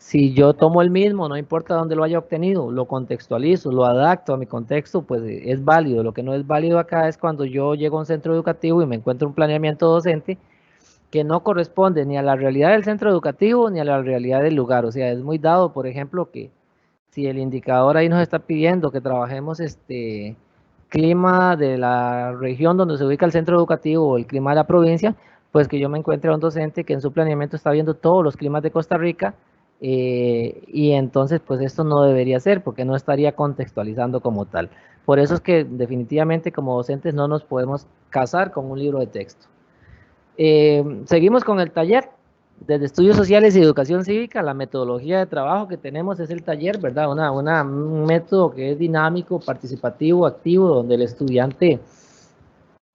Si yo tomo el mismo, no importa dónde lo haya obtenido, lo contextualizo, lo adapto a mi contexto, pues es válido. Lo que no es válido acá es cuando yo llego a un centro educativo y me encuentro un planeamiento docente que no corresponde ni a la realidad del centro educativo ni a la realidad del lugar. O sea, es muy dado, por ejemplo, que si el indicador ahí nos está pidiendo que trabajemos clima de la región donde se ubica el centro educativo o el clima de la provincia, pues que yo me encuentre a un docente que en su planeamiento está viendo todos los climas de Costa Rica, y entonces pues esto no debería ser porque no estaría contextualizando como tal. Por eso es que definitivamente como docentes no nos podemos casar con un libro de texto. Seguimos con el taller. Desde Estudios Sociales y Educación Cívica, la metodología de trabajo que tenemos es el taller, ¿verdad? Un método que es dinámico, participativo, activo, donde el estudiante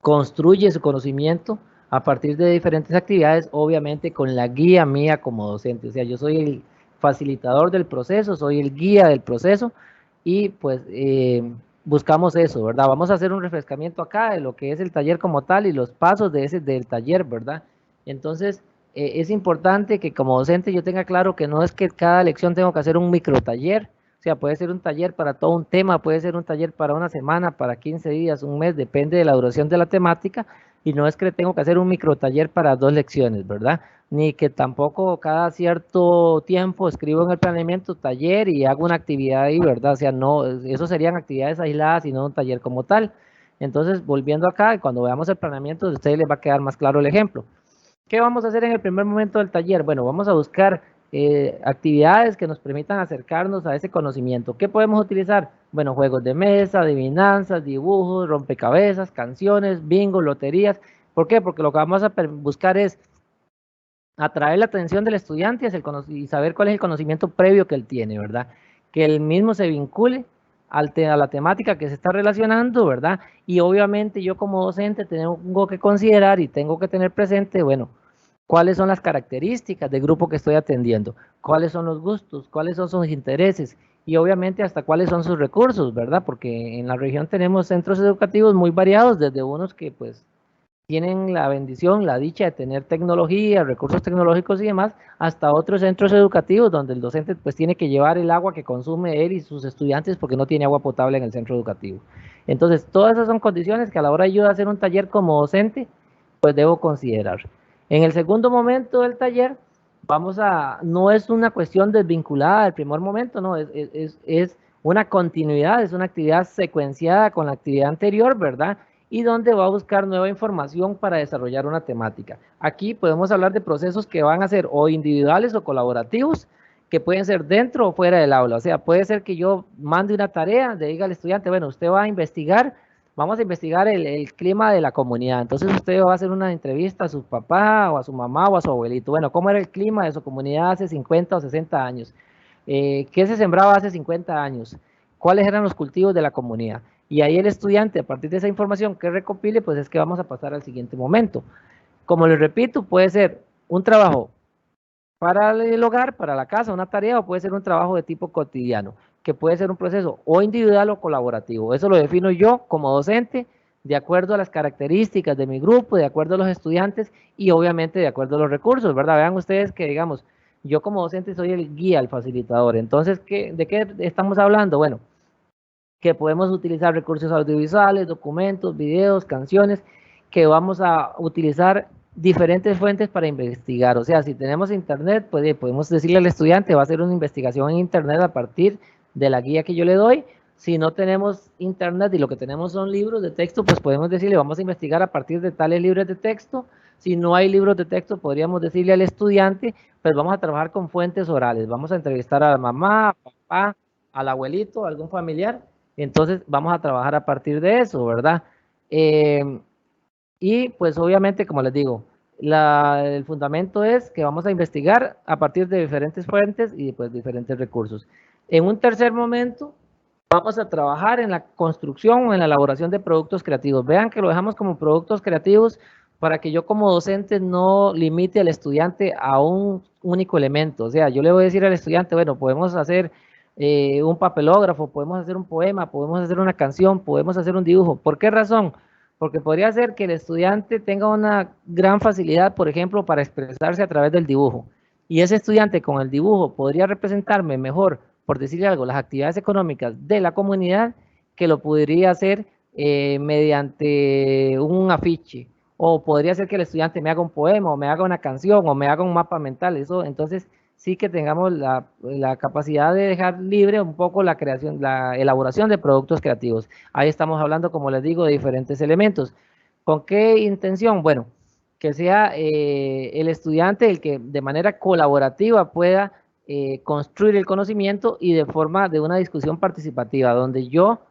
construye su conocimiento a partir de diferentes actividades, obviamente con la guía mía como docente. O sea, yo soy el facilitador del proceso, soy el guía del proceso y pues buscamos eso, ¿verdad? Vamos a hacer un refrescamiento acá de lo que es el taller como tal y los pasos del taller, ¿verdad? Entonces, es importante que como docente yo tenga claro que no es que cada lección tengo que hacer un micro taller, o sea, puede ser un taller para todo un tema, puede ser un taller para una semana, para 15 días, un mes, depende de la duración de la temática, y no es que tengo que hacer un micro taller para 2 lecciones, ¿verdad? Ni que tampoco cada cierto tiempo escribo en el planeamiento taller y hago una actividad ahí, ¿verdad? O sea, no, eso serían actividades aisladas y no un taller como tal. Entonces, volviendo acá, cuando veamos el planeamiento, a ustedes les va a quedar más claro el ejemplo. ¿Qué vamos a hacer en el primer momento del taller? Bueno, vamos a buscar actividades que nos permitan acercarnos a ese conocimiento. ¿Qué podemos utilizar? Bueno, juegos de mesa, adivinanzas, dibujos, rompecabezas, canciones, bingo, loterías. ¿Por qué? Porque lo que vamos a buscar es atraer la atención del estudiante y saber cuál es el conocimiento previo que él tiene, ¿verdad? Que él mismo se vincule a la temática que se está relacionando, ¿verdad? Y obviamente yo como docente tengo que considerar y tengo que tener presente, bueno, cuáles son las características del grupo que estoy atendiendo, cuáles son los gustos, cuáles son sus intereses y obviamente hasta cuáles son sus recursos, ¿verdad? Porque en la región tenemos centros educativos muy variados, desde unos que pues tienen la bendición, la dicha de tener tecnología, recursos tecnológicos y demás, hasta otros centros educativos donde el docente pues tiene que llevar el agua que consume él y sus estudiantes porque no tiene agua potable en el centro educativo. Entonces, todas esas son condiciones que a la hora de yo hacer un taller como docente, pues debo considerar. En el segundo momento del taller, no es una cuestión desvinculada del primer momento, no, es una continuidad, es una actividad secuenciada con la actividad anterior, ¿verdad? Y donde va a buscar nueva información para desarrollar una temática. Aquí podemos hablar de procesos que van a ser o individuales o colaborativos, que pueden ser dentro o fuera del aula. O sea, puede ser que yo mande una tarea, le diga al estudiante, bueno, usted va a investigar, vamos a investigar el clima de la comunidad. Entonces usted va a hacer una entrevista a su papá o a su mamá o a su abuelito. Bueno, ¿cómo era el clima de su comunidad hace 50 o 60 años? ¿Qué se sembraba hace 50 años? ¿Cuáles eran los cultivos de la comunidad? Y ahí el estudiante, a partir de esa información que recopile, pues es que vamos a pasar al siguiente momento. Como les repito, puede ser un trabajo para el hogar, para la casa, una tarea, o puede ser un trabajo de tipo cotidiano, que puede ser un proceso o individual o colaborativo. Eso lo defino yo como docente, de acuerdo a las características de mi grupo, de acuerdo a los estudiantes y obviamente de acuerdo a los recursos, ¿verdad? Vean ustedes que, digamos, yo como docente soy el guía, el facilitador. Entonces, ¿de qué estamos hablando? Bueno, que podemos utilizar recursos audiovisuales, documentos, videos, canciones, que vamos a utilizar diferentes fuentes para investigar. O sea, si tenemos internet, pues podemos decirle al estudiante, va a hacer una investigación en internet a partir de la guía que yo le doy. Si no tenemos internet y lo que tenemos son libros de texto, pues podemos decirle, vamos a investigar a partir de tales libros de texto. Si no hay libros de texto, podríamos decirle al estudiante, pues vamos a trabajar con fuentes orales. Vamos a entrevistar a la mamá, a papá, al abuelito, a algún familiar. Entonces vamos a trabajar a partir de eso, ¿verdad? Y pues obviamente, como les digo, el fundamento es que vamos a investigar a partir de diferentes fuentes y pues diferentes recursos. En un tercer momento, vamos a trabajar en la construcción o en la elaboración de productos creativos. Vean que lo dejamos como productos creativos para que yo como docente no limite al estudiante a un único elemento. O sea, yo le voy a decir al estudiante, bueno, podemos hacer un papelógrafo, podemos hacer un poema, podemos hacer una canción, podemos hacer un dibujo. ¿Por qué razón? Porque podría ser que el estudiante tenga una gran facilidad, por ejemplo, para expresarse a través del dibujo. y ese estudiante con el dibujo podría representarme mejor, por decirle algo, las actividades económicas de la comunidad, que lo podría hacer mediante un afiche, o podría ser que el estudiante me haga un poema, o me haga una canción, o me haga un mapa mental. Eso, entonces, sí que tengamos la capacidad de dejar libre un poco la creación, la elaboración de productos creativos. Ahí estamos hablando, como les digo, de diferentes elementos. ¿Con qué intención? Bueno, que sea el estudiante el que de manera colaborativa pueda construir el conocimiento, y de forma de una discusión participativa, donde yo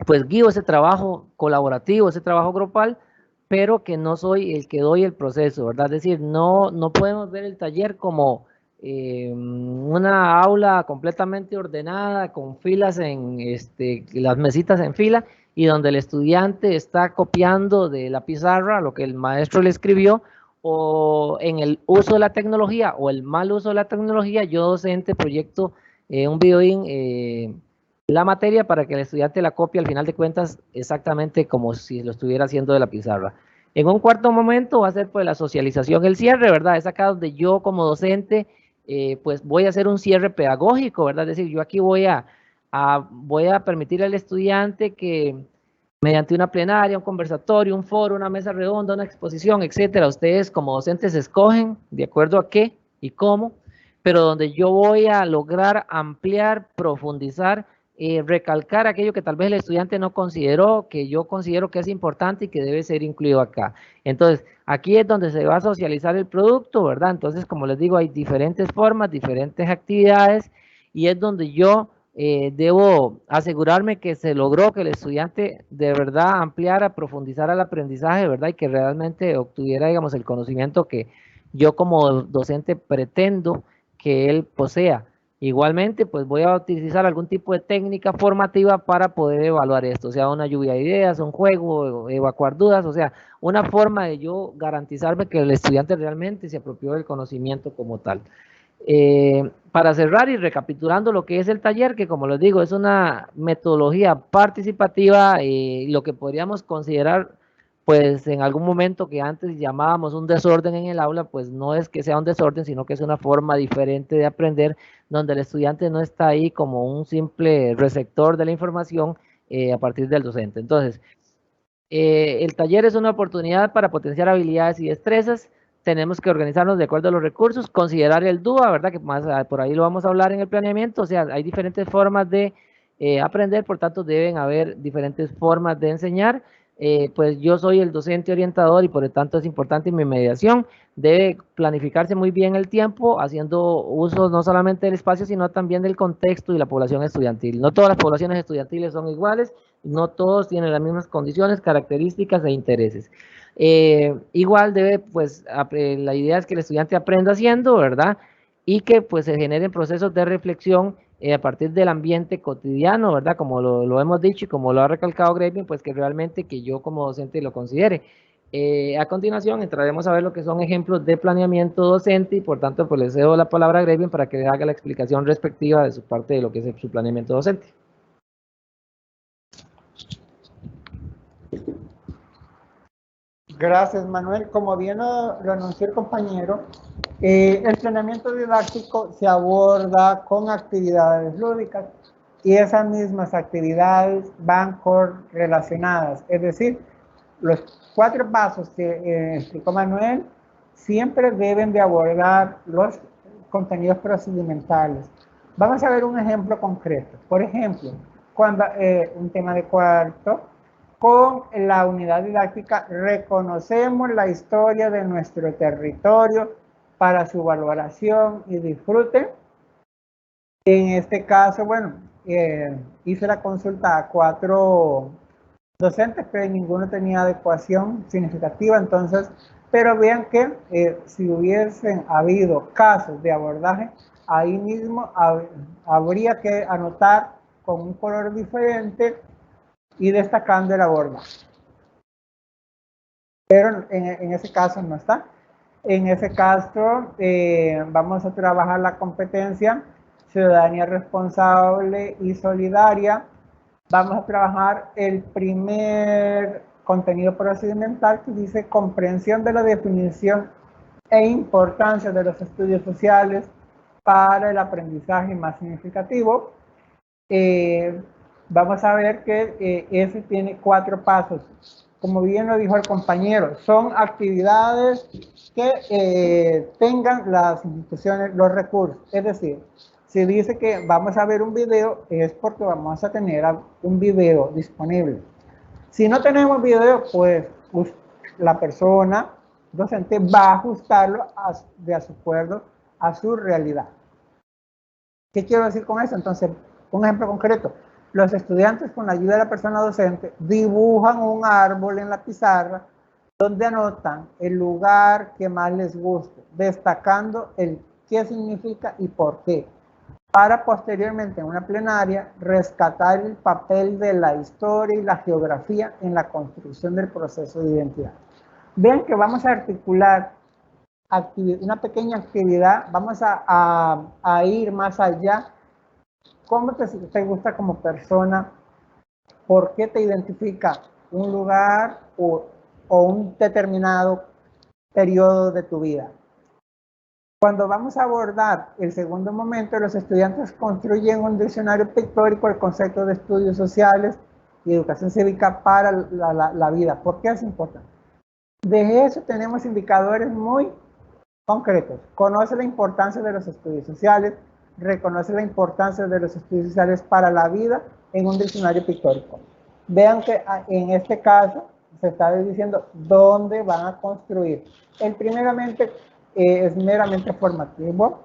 pues guío ese trabajo colaborativo, ese trabajo grupal, pero que no soy el que doy el proceso, ¿verdad? Es decir, no podemos ver el taller como una aula completamente ordenada, con filas las mesitas en fila, y donde el estudiante está copiando de la pizarra lo que el maestro le escribió, o en el uso de la tecnología o el mal uso de la tecnología, yo docente proyecto un videoín, la materia, para que el estudiante la copie al final de cuentas exactamente como si lo estuviera haciendo de la pizarra. En un cuarto momento va a ser pues la socialización, el cierre, ¿verdad? Es acá donde yo como docente pues voy a hacer un cierre pedagógico, ¿verdad? Es decir, yo aquí voy a permitir al estudiante que mediante una plenaria, un conversatorio, un foro, una mesa redonda, una exposición, etcétera, ustedes como docentes escogen de acuerdo a qué y cómo, pero donde yo voy a lograr ampliar, profundizar, recalcar aquello que tal vez el estudiante no consideró, que yo considero que es importante y que debe ser incluido acá. Entonces, aquí es donde se va a socializar el producto, ¿verdad? Entonces, como les digo, hay diferentes formas, diferentes actividades, y es donde yo debo asegurarme que se logró que el estudiante de verdad ampliara, profundizara el aprendizaje, ¿verdad? Y que realmente obtuviera, digamos, el conocimiento que yo como docente pretendo que él posea. Igualmente, pues voy a utilizar algún tipo de técnica formativa para poder evaluar esto, o sea, una lluvia de ideas, un juego, evacuar dudas, o sea, una forma de yo garantizarme que el estudiante realmente se apropió del conocimiento como tal. Para cerrar y recapitulando lo que es el taller, que como les digo, es una metodología participativa, lo que podríamos considerar pues en algún momento que antes llamábamos un desorden en el aula, pues no es que sea un desorden, sino que es una forma diferente de aprender, donde el estudiante no está ahí como un simple receptor de la información a partir del docente. Entonces, el taller es una oportunidad para potenciar habilidades y destrezas. Tenemos que organizarnos de acuerdo a los recursos, considerar el DUA, ¿verdad? Que más por ahí lo vamos a hablar en el planeamiento. O sea, hay diferentes formas de aprender, por tanto deben haber diferentes formas de enseñar. Pues yo soy el docente orientador y por lo tanto es importante mi mediación. Debe planificarse muy bien el tiempo, haciendo uso no solamente del espacio, sino también del contexto y la población estudiantil. No todas las poblaciones estudiantiles son iguales, no todos tienen las mismas condiciones, características e intereses. Igual debe, pues, la idea es que el estudiante aprenda haciendo, ¿verdad? Y que pues se generen procesos de reflexión a partir del ambiente cotidiano, ¿verdad? Como lo hemos dicho y como lo ha recalcado Grevin, pues que realmente que yo como docente lo considere. A continuación entraremos a ver lo que son ejemplos de planeamiento docente y por tanto pues le cedo la palabra a Grevin para que haga la explicación respectiva de su parte de lo que es su planeamiento docente. Gracias, Manuel. Como bien lo anunció el compañero, el planeamiento didáctico se aborda con actividades lúdicas y esas mismas actividades van correlacionadas. Es decir, los 4 pasos que explicó Manuel siempre deben de abordar los contenidos procedimentales. Vamos a ver un ejemplo concreto. Por ejemplo, cuando un tema de cuarto, con la unidad didáctica reconocemos la historia de nuestro territorio para su valoración y disfrute. En este caso, bueno, hice la consulta a 4 docentes, pero ninguno tenía adecuación significativa, entonces, pero vean que si hubiesen habido casos de abordaje, ahí mismo habría que anotar con un color diferente y destacando el abordaje. Pero en ese caso no está. En ese caso vamos a trabajar la competencia ciudadanía responsable y solidaria. Vamos a trabajar el primer contenido procedimental que dice comprensión de la definición e importancia de los estudios sociales para el aprendizaje más significativo. Vamos a ver que ese tiene 4 pasos. Como bien lo dijo el compañero, son actividades que tengan las instituciones los recursos. Es decir, si dice que vamos a ver un video, es porque vamos a tener un video disponible. Si no tenemos video, pues la persona docente va a ajustarlo de acuerdo a su realidad. ¿Qué quiero decir con eso? Entonces, un ejemplo concreto. Los estudiantes, con la ayuda de la persona docente, dibujan un árbol en la pizarra donde anotan el lugar que más les guste, destacando el qué significa y por qué, para posteriormente en una plenaria rescatar el papel de la historia y la geografía en la construcción del proceso de identidad. Vean que vamos a articular una pequeña actividad, vamos a ir más allá. ¿Cómo te gusta como persona? ¿Por qué te identifica un lugar o un determinado periodo de tu vida? Cuando vamos a abordar el segundo momento, los estudiantes construyen un diccionario pictórico del concepto de estudios sociales y educación cívica para la vida. ¿Por qué es importante? De eso tenemos indicadores muy concretos. Conoce la importancia de los estudios sociales, reconoce la importancia de los estudios sociales para la vida en un diccionario pictórico. Vean que en este caso se está diciendo dónde van a construir. El primeramente es meramente formativo.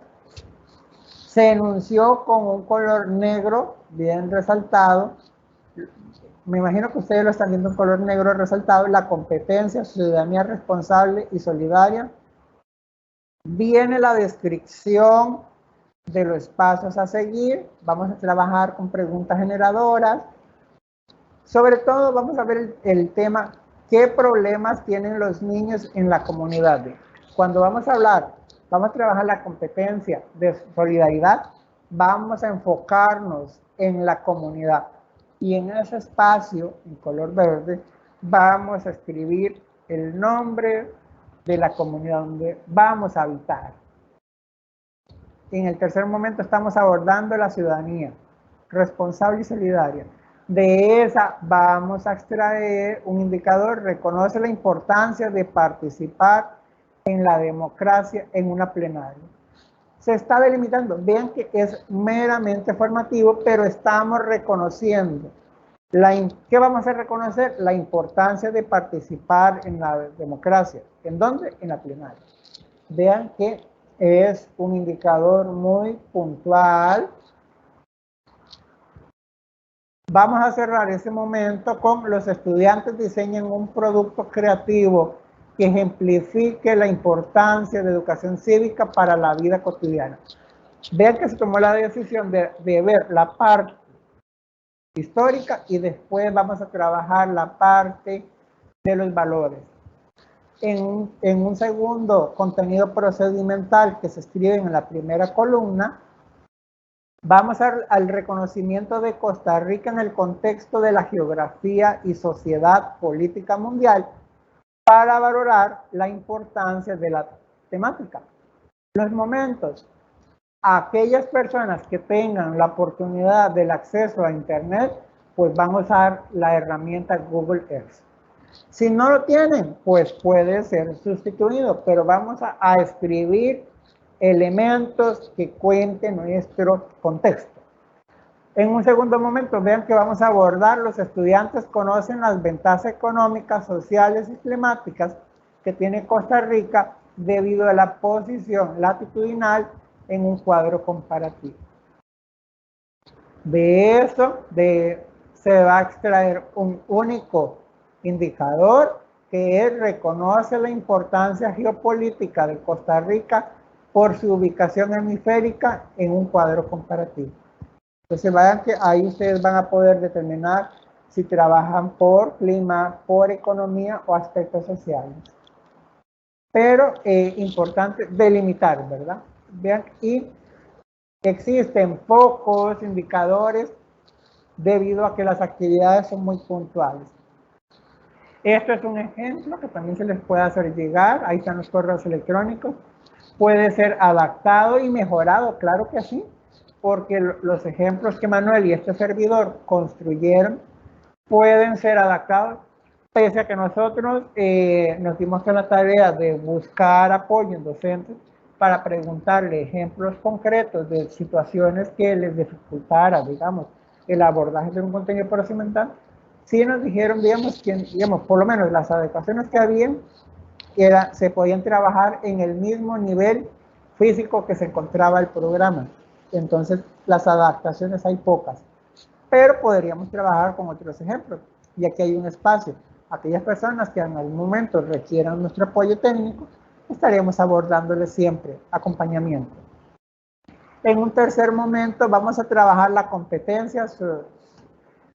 Se enunció con un color negro bien resaltado. Me imagino que ustedes lo están viendo en color negro resaltado. La competencia, ciudadanía responsable y solidaria. Viene la descripción de los pasos a seguir. Vamos a trabajar con preguntas generadoras. Sobre todo vamos a ver el tema, ¿qué problemas tienen los niños en la comunidad? Cuando vamos a trabajar la competencia de solidaridad, vamos a enfocarnos en la comunidad. Y en ese espacio, en color verde, vamos a escribir el nombre de la comunidad donde vamos a habitar. En el tercer momento estamos abordando la ciudadanía responsable y solidaria. De esa vamos a extraer un indicador, reconoce la importancia de participar en la democracia en una plenaria. Se está delimitando, vean que es meramente formativo, pero estamos reconociendo. ¿Qué vamos a reconocer? La importancia de participar en la democracia. ¿En dónde? En la plenaria. Vean que es un indicador muy puntual. Vamos a cerrar ese momento con los estudiantes diseñan un producto creativo que ejemplifique la importancia de educación cívica para la vida cotidiana. Vean que se tomó la decisión de ver la parte histórica y después vamos a trabajar la parte de los valores. En un segundo contenido procedimental que se escribe en la primera columna, vamos al reconocimiento de Costa Rica en el contexto de la geografía y sociedad política mundial para valorar la importancia de la temática. Los momentos. Aquellas personas que tengan la oportunidad del acceso a Internet, pues van a usar la herramienta Google Earth. Si no lo tienen, pues puede ser sustituido, pero vamos a escribir elementos que cuenten nuestro contexto. En un segundo momento, vean que vamos a abordar, los estudiantes conocen las ventajas económicas, sociales y climáticas que tiene Costa Rica debido a la posición latitudinal en un cuadro comparativo. De eso se va a extraer un único indicador que reconoce la importancia geopolítica de Costa Rica por su ubicación hemisférica en un cuadro comparativo. Entonces vayan que ahí ustedes van a poder determinar si trabajan por clima, por economía o aspectos sociales. Pero importante delimitar, ¿verdad? Vean, y existen pocos indicadores debido a que las actividades son muy puntuales. Esto es un ejemplo que también se les puede hacer llegar. Ahí están los correos electrónicos. Puede ser adaptado y mejorado, claro que sí, porque los ejemplos que Manuel y este servidor construyeron pueden ser adaptados, pese a que nosotros nos dimos a la tarea de buscar apoyo en docentes para preguntarle ejemplos concretos de situaciones que les dificultara, digamos, el abordaje de un contenido procedimental. Sí nos dijeron, digamos, por lo menos las adecuaciones que habían, se podían trabajar en el mismo nivel físico que se encontraba el programa. Entonces, las adaptaciones hay pocas, pero podríamos trabajar con otros ejemplos. Y aquí hay un espacio. Aquellas personas que en algún momento requieran nuestro apoyo técnico, estaríamos abordándoles siempre acompañamiento. En un tercer momento vamos a trabajar las competencias.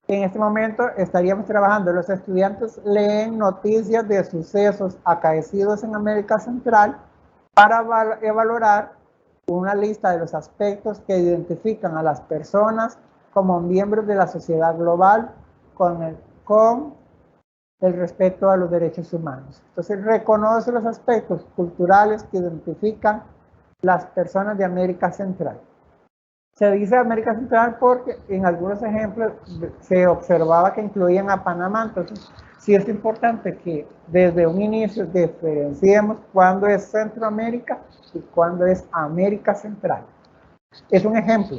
En este momento estaríamos trabajando, los estudiantes leen noticias de sucesos acaecidos en América Central para valorar una lista de los aspectos que identifican a las personas como miembros de la sociedad global con el respeto a los derechos humanos. Entonces reconoce los aspectos culturales que identifican las personas de América Central. Se dice América Central porque en algunos ejemplos se observaba que incluían a Panamá. Entonces, sí es importante que desde un inicio diferenciemos cuándo es Centroamérica y cuándo es América Central. Es un ejemplo.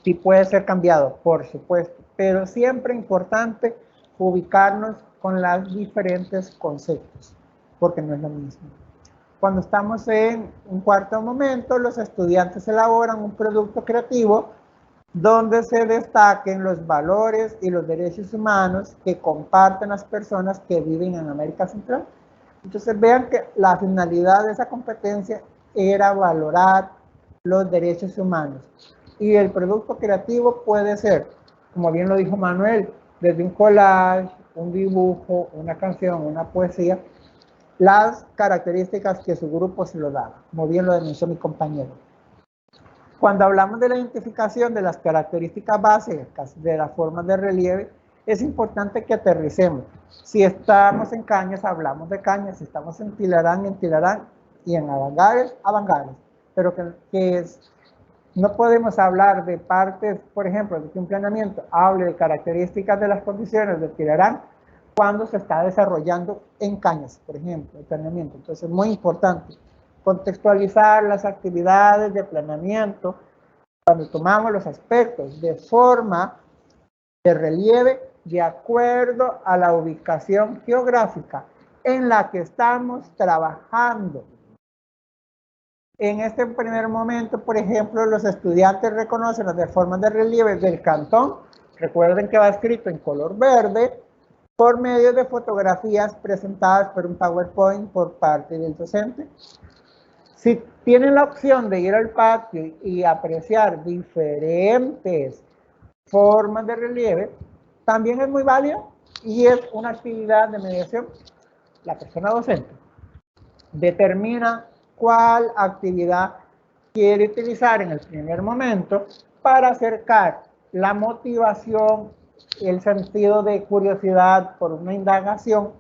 Sí puede ser cambiado, por supuesto, pero siempre importante ubicarnos con los diferentes conceptos, porque no es lo mismo. Cuando estamos en un cuarto momento, los estudiantes elaboran un producto creativo donde se destaquen los valores y los derechos humanos que comparten las personas que viven en América Central. Entonces vean que la finalidad de esa competencia era valorar los derechos humanos. Y el producto creativo puede ser, como bien lo dijo Manuel, desde un collage, un dibujo, una canción, una poesía, las características que su grupo se lo daba, como bien lo denunció mi compañero. Cuando hablamos de la identificación de las características básicas de las formas de relieve, es importante que aterricemos. Si estamos en Cañas, hablamos de Cañas. Si estamos en Tilarán, y en Avangares, Avangares. Pero no podemos hablar de partes, por ejemplo, de que un planeamiento hable de características de las condiciones de Tilarán cuando se está desarrollando en Cañas, por ejemplo, el planeamiento. Entonces, es muy importante contextualizar las actividades de planeamiento cuando tomamos los aspectos de forma de relieve de acuerdo a la ubicación geográfica en la que estamos trabajando. En este primer momento, por ejemplo, los estudiantes reconocen las formas de relieve del cantón. Recuerden que va escrito en color verde por medio de fotografías presentadas por un PowerPoint por parte del docente. Si tienen la opción de ir al patio y apreciar diferentes formas de relieve, también es muy válido y es una actividad de mediación. La persona docente determina cuál actividad quiere utilizar en el primer momento para acercar la motivación y el sentido de curiosidad por una indagación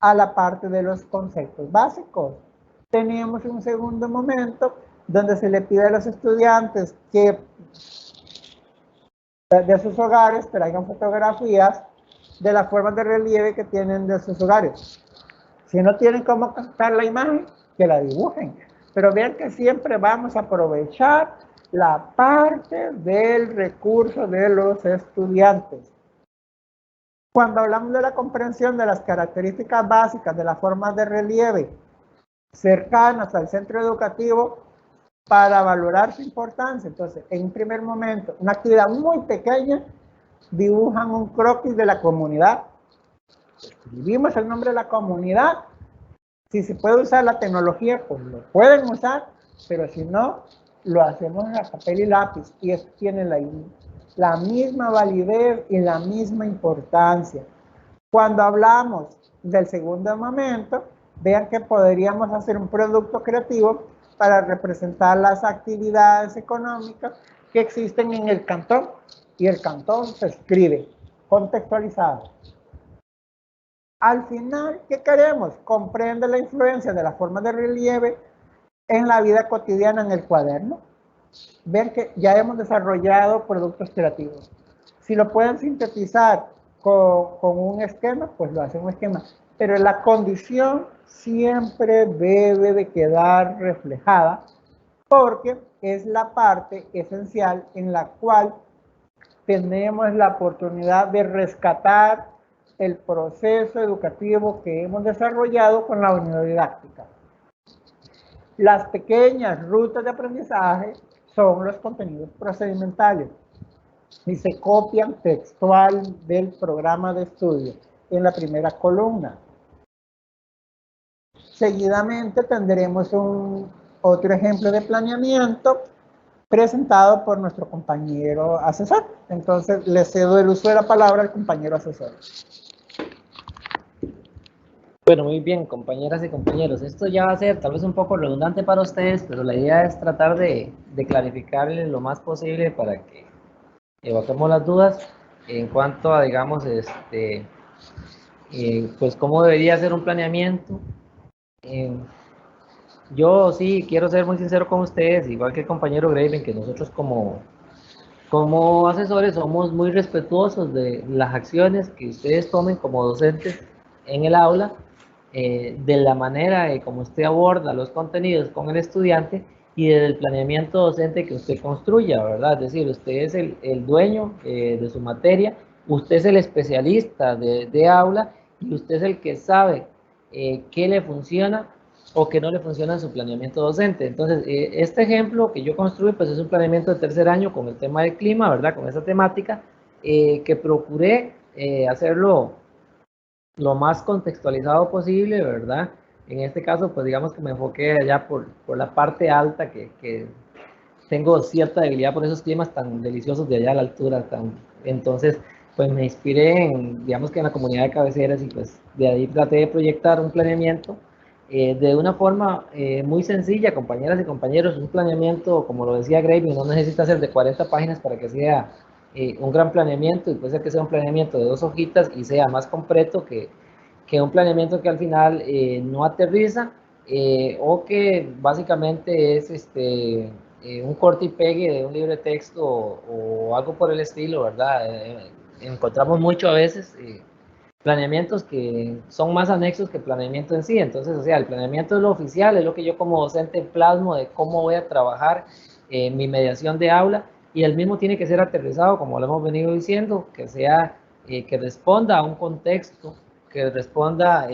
a la parte de los conceptos básicos. Tenemos un segundo momento donde se le pide a los estudiantes que de sus hogares traigan fotografías de las formas de relieve que tienen de sus hogares. Si no tienen cómo captar la imagen, que la dibujen. Pero vean que siempre vamos a aprovechar la parte del recurso de los estudiantes. Cuando hablamos de la comprensión de las características básicas de las formas de relieve cercanas al centro educativo para valorar su importancia, entonces, en un primer momento, una actividad muy pequeña, dibujan un croquis de la comunidad. Escribimos el nombre de la comunidad. Si se puede usar la tecnología, pues lo pueden usar, pero si no, lo hacemos en papel y lápiz, y eso tiene la misma validez y la misma importancia. Cuando hablamos del segundo momento, vean que podríamos hacer un producto creativo para representar las actividades económicas que existen en el cantón, y el cantón se escribe contextualizado. Al final, ¿qué queremos? Comprende la influencia de la forma de relieve en la vida cotidiana en el cuaderno. Ver que ya hemos desarrollado productos creativos. Si lo pueden sintetizar con un esquema, pues lo hacen un esquema. Pero la condición siempre debe de quedar reflejada porque es la parte esencial en la cual tenemos la oportunidad de rescatar el proceso educativo que hemos desarrollado con la unidad didáctica. Las pequeñas rutas de aprendizaje son los contenidos procedimentales y se copian textual del programa de estudio en la primera columna. Seguidamente tendremos otro ejemplo de planeamiento presentado por nuestro compañero asesor. Entonces, le cedo el uso de la palabra al compañero asesor. Bueno, muy bien, compañeras y compañeros. Esto ya va a ser tal vez un poco redundante para ustedes, pero la idea es tratar de clarificarles lo más posible para que evacuemos las dudas en cuanto a, digamos, pues cómo debería ser un planeamiento. Yo sí quiero ser muy sincero con ustedes, igual que el compañero Graven, que nosotros como asesores somos muy respetuosos de las acciones que ustedes tomen como docentes en el aula, de la manera de cómo usted aborda los contenidos con el estudiante y del planeamiento docente que usted construya, ¿verdad? Es decir, usted es el dueño de su materia, usted es el especialista de aula y usted es el que sabe qué le funciona o que no le funciona en su planeamiento docente. Entonces, este ejemplo que yo construí, pues es un planeamiento de tercer año con el tema del clima, ¿verdad? Con esa temática, que procuré hacerlo lo más contextualizado posible, ¿verdad? En este caso, pues digamos que me enfoqué allá por la parte alta, que tengo cierta debilidad por esos climas tan deliciosos de allá a la altura. Entonces, pues me inspiré en, digamos que en la comunidad de cabeceras y pues de ahí traté de proyectar un planeamiento de una forma muy sencilla, compañeras y compañeros. Un planeamiento, como lo decía Gravy, no necesita ser de 40 páginas para que sea un gran planeamiento, y puede ser que sea un planeamiento de 2 hojitas y sea más completo que un planeamiento que al final no aterriza o que básicamente es un corte y pegue de un libro de texto o algo por el estilo, ¿verdad? Encontramos mucho a veces planeamientos que son más anexos que el planeamiento en sí. Entonces, o sea, el planeamiento es lo oficial, es lo que yo como docente plasmo de cómo voy a trabajar mi mediación de aula, y el mismo tiene que ser aterrizado, como lo hemos venido diciendo, que sea, que responda a un contexto, que responda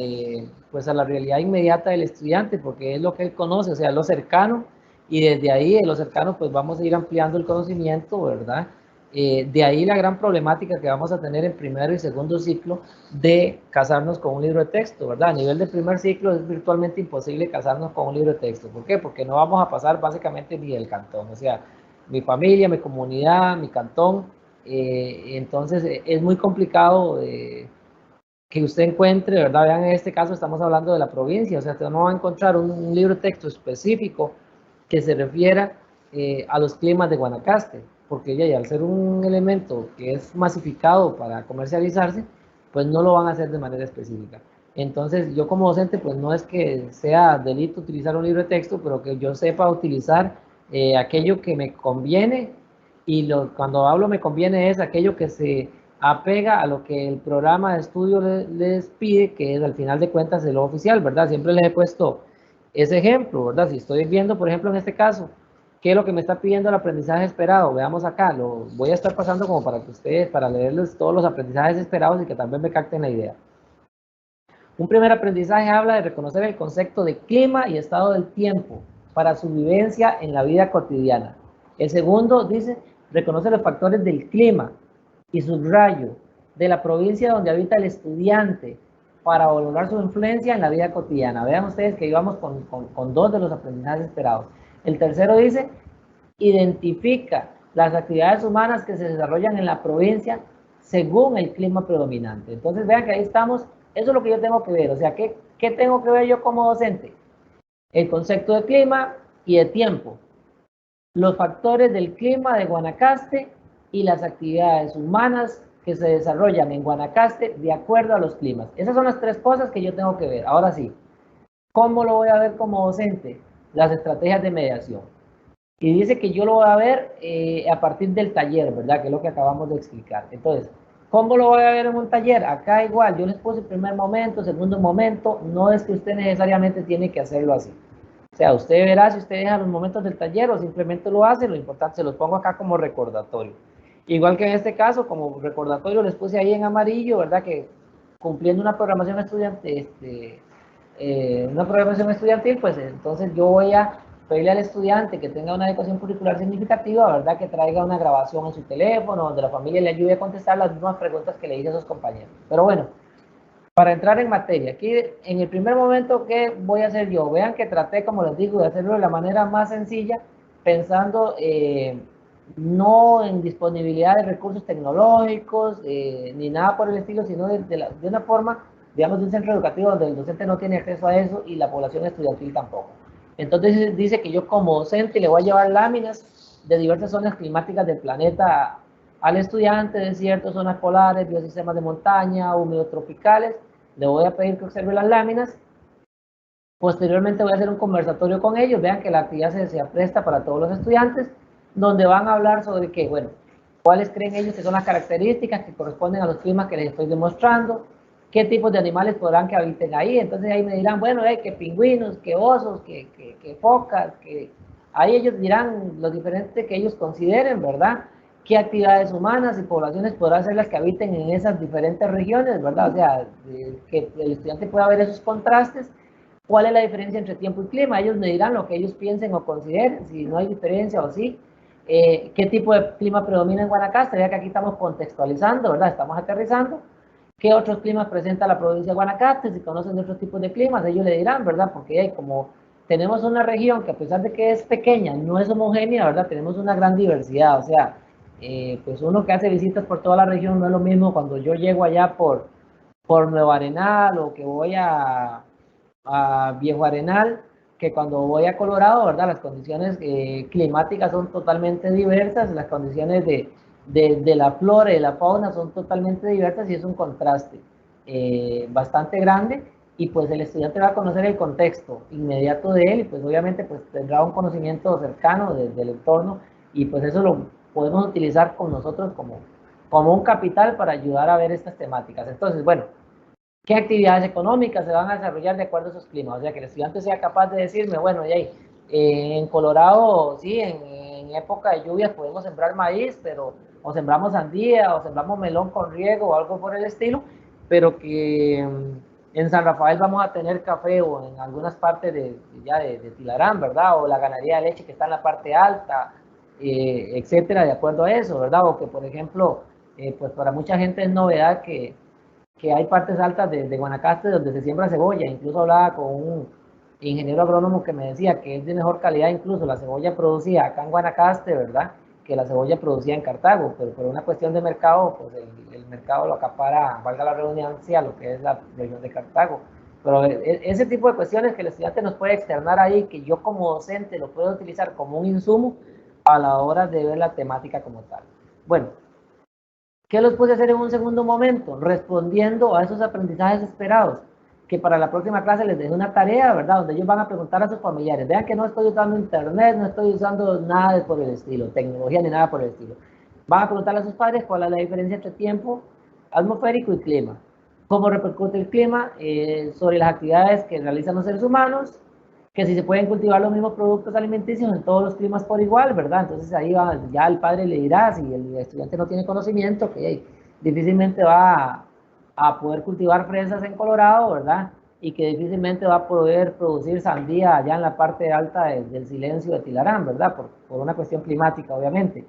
pues a la realidad inmediata del estudiante, porque es lo que él conoce, o sea, lo cercano, y desde ahí, de lo cercano, pues vamos a ir ampliando el conocimiento, ¿verdad? De ahí la gran problemática que vamos a tener en primero y segundo ciclo de casarnos con un libro de texto, ¿verdad? A nivel de primer ciclo es virtualmente imposible casarnos con un libro de texto. ¿Por qué? Porque no vamos a pasar básicamente ni del cantón, o sea, mi familia, mi comunidad, mi cantón. Entonces es muy complicado que usted encuentre, ¿verdad? Vean, en este caso estamos hablando de la provincia, o sea, usted no va a encontrar un libro de texto específico que se refiera a los climas de Guanacaste, porque ya al ser un elemento que es masificado para comercializarse, pues no lo van a hacer de manera específica. Entonces, yo como docente, pues no es que sea delito utilizar un libro de texto, pero que yo sepa utilizar aquello que me conviene, y cuando hablo me conviene es aquello que se apega a lo que el programa de estudio les pide, que es al final de cuentas el oficial, ¿verdad? Siempre les he puesto ese ejemplo, ¿verdad? Si estoy viendo, por ejemplo, en este caso, ¿qué es lo que me está pidiendo el aprendizaje esperado? Veamos acá, lo voy a estar pasando como para que ustedes, para leerles todos los aprendizajes esperados y que también me capten la idea. Un primer aprendizaje habla de reconocer el concepto de clima y estado del tiempo para su vivencia en la vida cotidiana. El segundo dice, reconoce los factores del clima y subrayo de la provincia donde habita el estudiante para valorar su influencia en la vida cotidiana. Vean ustedes que íbamos con 2 de los aprendizajes esperados. El tercero dice, identifica las actividades humanas que se desarrollan en la provincia según el clima predominante. Entonces vean que ahí estamos, eso es lo que yo tengo que ver, o sea, ¿qué tengo que ver yo como docente? El concepto de clima y de tiempo, los factores del clima de Guanacaste y las actividades humanas que se desarrollan en Guanacaste de acuerdo a los climas. Esas son las 3 cosas que yo tengo que ver. Ahora sí, ¿cómo lo voy a ver como docente? Las estrategias de mediación. Y dice que yo lo voy a ver a partir del taller, ¿verdad? Que es lo que acabamos de explicar. Entonces, ¿cómo lo voy a ver en un taller? Acá igual, yo les puse primer momento, segundo momento, no es que usted necesariamente tiene que hacerlo así. O sea, usted verá si usted deja los momentos del taller o simplemente lo hace, lo importante, se los pongo acá como recordatorio. Igual que en este caso, como recordatorio les puse ahí en amarillo, ¿verdad? Que cumpliendo una programación estudiantil, pues entonces yo voy a pedirle al estudiante que tenga una adecuación curricular significativa, ¿verdad? Que traiga una grabación en su teléfono, donde la familia le ayude a contestar las mismas preguntas que le hice a sus compañeros. Pero bueno, para entrar en materia, aquí en el primer momento, ¿qué voy a hacer yo? Vean que traté, como les digo, de hacerlo de la manera más sencilla, pensando no en disponibilidad de recursos tecnológicos, ni nada por el estilo, sino de una forma, digamos, de un centro educativo donde el docente no tiene acceso a eso y la población estudiantil tampoco. Entonces dice que yo como docente le voy a llevar láminas de diversas zonas climáticas del planeta al estudiante, desiertos, zonas polares, biosistemas de montaña, húmedos tropicales. Le voy a pedir que observe las láminas. Posteriormente voy a hacer un conversatorio con ellos. Vean que la actividad se apresta para todos los estudiantes, donde van a hablar sobre qué, bueno, cuáles creen ellos que son las características que corresponden a los climas que les estoy demostrando, qué tipos de animales podrán que habiten ahí. Entonces ahí me dirán, bueno, que pingüinos, que osos, que focas, que ahí ellos dirán lo diferente que ellos consideren, ¿verdad? Qué actividades humanas y poblaciones podrán ser las que habiten en esas diferentes regiones, ¿verdad? O sea, que el estudiante pueda ver esos contrastes. ¿Cuál es la diferencia entre tiempo y clima? Ellos me dirán lo que ellos piensen o consideren, si no hay diferencia o sí. ¿Qué tipo de clima predomina en Guanacaste? Ya que aquí estamos contextualizando, ¿verdad? Estamos aterrizando. ¿Qué otros climas presenta la provincia de Guanacaste? Si conocen de otros tipos de climas, ellos le dirán, ¿verdad? Porque como tenemos una región que a pesar de que es pequeña, no es homogénea, ¿verdad? Tenemos una gran diversidad, o sea, pues uno que hace visitas por toda la región no es lo mismo cuando yo llego allá por Nuevo Arenal o que voy a Viejo Arenal, que cuando voy a Colorado, ¿verdad? Las condiciones climáticas son totalmente diversas, las condiciones de la flora y de la fauna son totalmente diversas y es un contraste bastante grande, y pues el estudiante va a conocer el contexto inmediato de él y pues obviamente pues tendrá un conocimiento cercano del entorno, y pues eso lo podemos utilizar con nosotros como un capital para ayudar a ver estas temáticas. Entonces, bueno, ¿qué actividades económicas se van a desarrollar de acuerdo a esos climas? O sea, que el estudiante sea capaz de decirme, bueno, en Colorado, sí, en época de lluvias podemos sembrar maíz, pero o sembramos sandía, o sembramos melón con riego, o algo por el estilo, pero que en San Rafael vamos a tener café, o en algunas partes de Tilarán, ¿verdad? O la ganadería de leche que está en la parte alta, etcétera, de acuerdo a eso, ¿verdad? O que, por ejemplo, pues para mucha gente es novedad que hay partes altas de Guanacaste donde se siembra cebolla. Incluso hablaba con un ingeniero agrónomo que me decía que es de mejor calidad incluso la cebolla producida acá en Guanacaste, ¿verdad?, que la cebolla producida en Cartago, pero por una cuestión de mercado, pues el mercado lo acapara, valga la redundancia, lo que es la región de Cartago. Pero ese tipo de cuestiones que el estudiante nos puede externar ahí, que yo como docente lo puedo utilizar como un insumo a la hora de ver la temática como tal. Bueno, ¿qué los puse a hacer en un segundo momento? Respondiendo a esos aprendizajes esperados, que para la próxima clase les dejé una tarea, ¿verdad? Donde ellos van a preguntar a sus familiares. Vean que no estoy usando internet, no estoy usando nada por el estilo, tecnología ni nada por el estilo. Van a preguntarle a sus padres cuál es la diferencia entre tiempo atmosférico y clima. Cómo repercute el clima sobre las actividades que realizan los seres humanos, que si se pueden cultivar los mismos productos alimenticios en todos los climas por igual, ¿verdad? Entonces ahí va, ya el padre le dirá, si el estudiante no tiene conocimiento, que difícilmente va a poder cultivar fresas en Colorado, ¿verdad? Y que difícilmente va a poder producir sandía allá en la parte alta del silencio de Tilarán, ¿verdad? Por una cuestión climática, obviamente.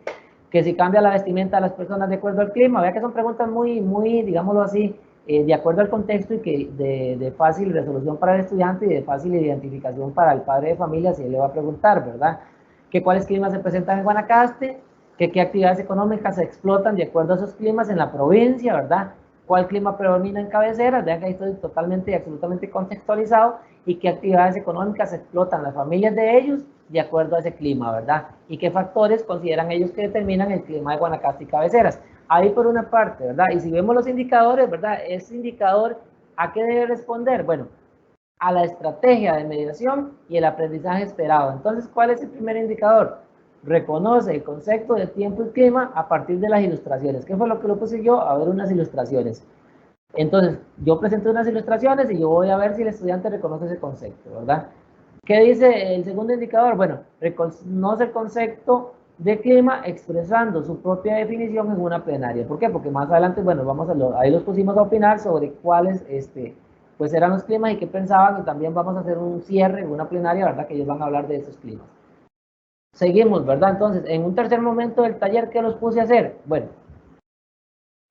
Que si cambia la vestimenta de las personas de acuerdo al clima, vea que son preguntas muy, digámoslo así, de acuerdo al contexto, y que de fácil resolución para el estudiante y de fácil identificación para el padre de familia si él le va a preguntar, ¿verdad? Que cuáles climas se presentan en Guanacaste, que qué actividades económicas se explotan de acuerdo a esos climas en la provincia, ¿verdad? Cuál clima predomina en cabeceras, vean que ahí estoy totalmente y absolutamente contextualizado, y qué actividades económicas se explotan las familias de ellos de acuerdo a ese clima, ¿verdad? Y qué factores consideran ellos que determinan el clima de Guanacaste y cabeceras. Ahí por una parte, ¿verdad? Y si vemos los indicadores, ¿verdad? Ese indicador, ¿a qué debe responder? Bueno, a la estrategia de mediación y el aprendizaje esperado. Entonces, ¿cuál es el primer indicador? Reconoce el concepto de tiempo y clima a partir de las ilustraciones. ¿Qué fue lo que lo puse yo? A ver unas ilustraciones. Entonces, yo presento unas ilustraciones y yo voy a ver si el estudiante reconoce ese concepto, ¿verdad? ¿Qué dice el segundo indicador? Bueno, reconoce el concepto de clima expresando su propia definición en una plenaria. ¿Por qué? Porque más adelante, bueno, ahí los pusimos a opinar sobre cuáles pues eran los climas y qué pensaban, y también vamos a hacer un cierre en una plenaria, ¿verdad? Que ellos van a hablar de esos climas. Seguimos, ¿verdad? Entonces, en un tercer momento del taller, ¿qué los puse a hacer? Bueno,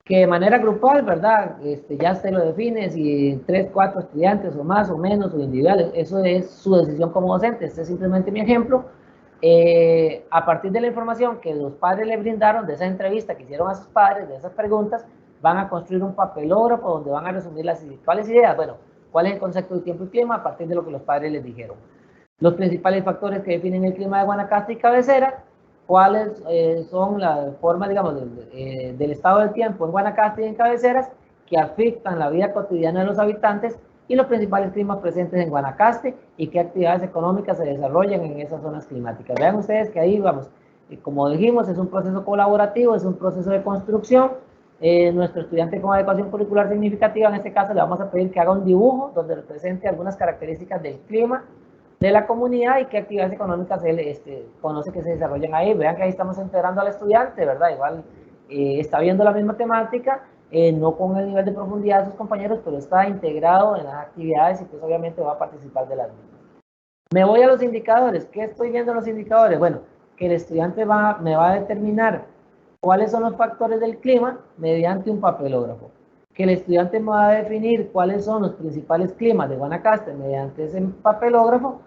que de manera grupal, ¿verdad? Ya usted lo define, si 3, 4 estudiantes o más o menos, o individuales, eso es su decisión como docente. Este es simplemente mi ejemplo. A partir de la información que los padres le brindaron, de esa entrevista que hicieron a sus padres, de esas preguntas, van a construir un papelógrafo donde van a resumir cuáles ideas. Bueno, cuál es el concepto de tiempo y clima a partir de lo que los padres les dijeron. Los principales factores que definen el clima de Guanacaste y cabecera, cuáles son las formas, digamos, del estado del tiempo en Guanacaste y en cabeceras que afectan la vida cotidiana de los habitantes, y los principales climas presentes en Guanacaste y qué actividades económicas se desarrollan en esas zonas climáticas. Vean ustedes que ahí vamos, como dijimos, es un proceso colaborativo, es un proceso de construcción. Nuestro estudiante con adecuación curricular significativa, en este caso le vamos a pedir que haga un dibujo donde represente algunas características del clima de la comunidad y qué actividades económicas él conoce que se desarrollan ahí. Vean que ahí estamos integrando al estudiante, ¿verdad? Igual está viendo la misma temática, no con el nivel de profundidad de sus compañeros, pero está integrado en las actividades y pues obviamente va a participar de las mismas. Me voy a los indicadores. ¿Qué estoy viendo en los indicadores? Bueno, que el estudiante me va a determinar cuáles son los factores del clima mediante un papelógrafo. Que el estudiante me va a definir cuáles son los principales climas de Guanacaste mediante ese papelógrafo,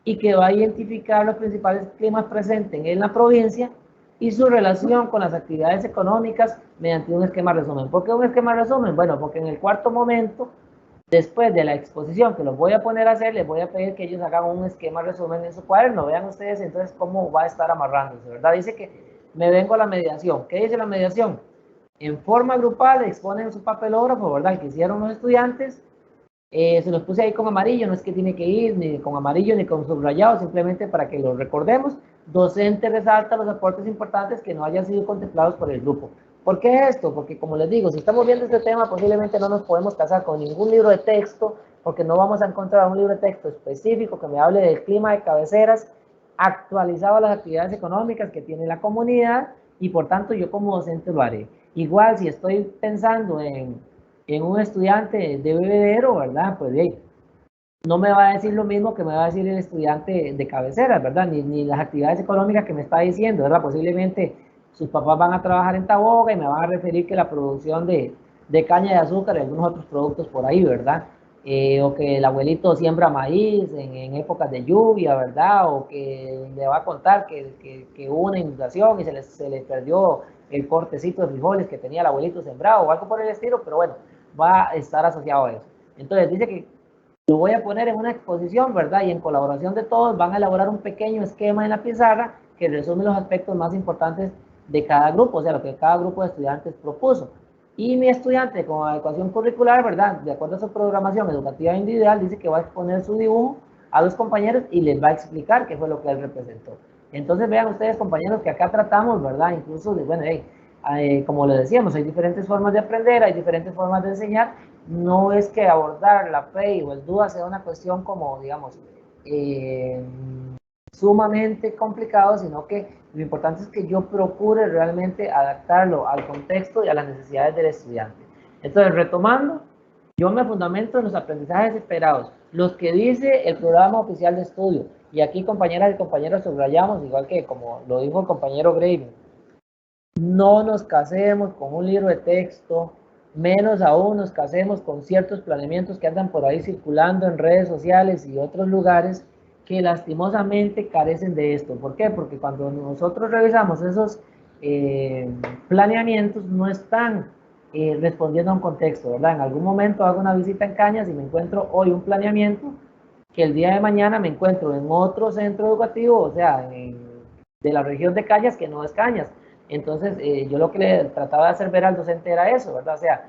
y que va a identificar los principales climas presentes en la provincia y su relación con las actividades económicas mediante un esquema resumen. ¿Por qué un esquema resumen? Bueno, porque en el cuarto momento, después de la exposición que los voy a poner a hacer, les voy a pedir que ellos hagan un esquema resumen en su cuaderno. Vean ustedes entonces cómo va a estar amarrándose, ¿verdad? Dice que me vengo a la mediación. ¿Qué dice la mediación? En forma grupal exponen su papelógrafo, ¿verdad? Que hicieron los estudiantes. Se los puse ahí con amarillo, no es que tiene que ir ni con amarillo ni con subrayado, simplemente para que lo recordemos. Docente resalta los aportes importantes que no hayan sido contemplados por el grupo. ¿Por qué esto? Porque como les digo, si estamos viendo este tema, posiblemente no nos podemos casar con ningún libro de texto, porque no vamos a encontrar un libro de texto específico que me hable del clima de cabeceras, actualizado a las actividades económicas que tiene la comunidad, y por tanto yo como docente lo haré. Igual si estoy pensando en un estudiante de bebedero, ¿verdad? Pues bien, no me va a decir lo mismo que me va a decir el estudiante de cabecera, ¿verdad? Ni las actividades económicas que me está diciendo, ¿verdad? Posiblemente sus papás van a trabajar en Taboga y me van a referir que la producción de caña de azúcar y algunos otros productos por ahí, ¿verdad? O que el abuelito siembra maíz en épocas de lluvia, ¿verdad? O que le va a contar que hubo una inundación y se les perdió el cortecito de frijoles que tenía el abuelito sembrado o algo por el estilo, pero bueno, va a estar asociado a eso. Entonces dice que lo voy a poner en una exposición, ¿verdad? Y en colaboración de todos van a elaborar un pequeño esquema en la pizarra que resume los aspectos más importantes de cada grupo, o sea, lo que cada grupo de estudiantes propuso. Y mi estudiante con adecuación curricular, ¿verdad? De acuerdo a su programación educativa individual, dice que va a exponer su dibujo a los compañeros y les va a explicar qué fue lo que él representó. Entonces vean ustedes, compañeros, que acá tratamos, ¿verdad? Incluso de, bueno, como les decíamos, hay diferentes formas de aprender, hay diferentes formas de enseñar. No es que abordar la FEI o el DUA sea una cuestión como, digamos, sumamente complicado, sino que lo importante es que yo procure realmente adaptarlo al contexto y a las necesidades del estudiante. Entonces, retomando, yo me fundamento en los aprendizajes esperados, los que dice el programa oficial de estudio. Y aquí, compañeras y compañeros, subrayamos, igual que como lo dijo el compañero Gravy, no nos casemos con un libro de texto, menos aún nos casemos con ciertos planeamientos que andan por ahí circulando en redes sociales y otros lugares que lastimosamente carecen de esto. ¿Por qué? Porque cuando nosotros revisamos esos planeamientos no están respondiendo a un contexto, ¿verdad? En algún momento hago una visita en Cañas y me encuentro hoy un planeamiento que el día de mañana me encuentro en otro centro educativo, o sea, de la región de Cañas que no es Cañas. Entonces, yo lo que le trataba de hacer ver al docente era eso, ¿verdad? O sea,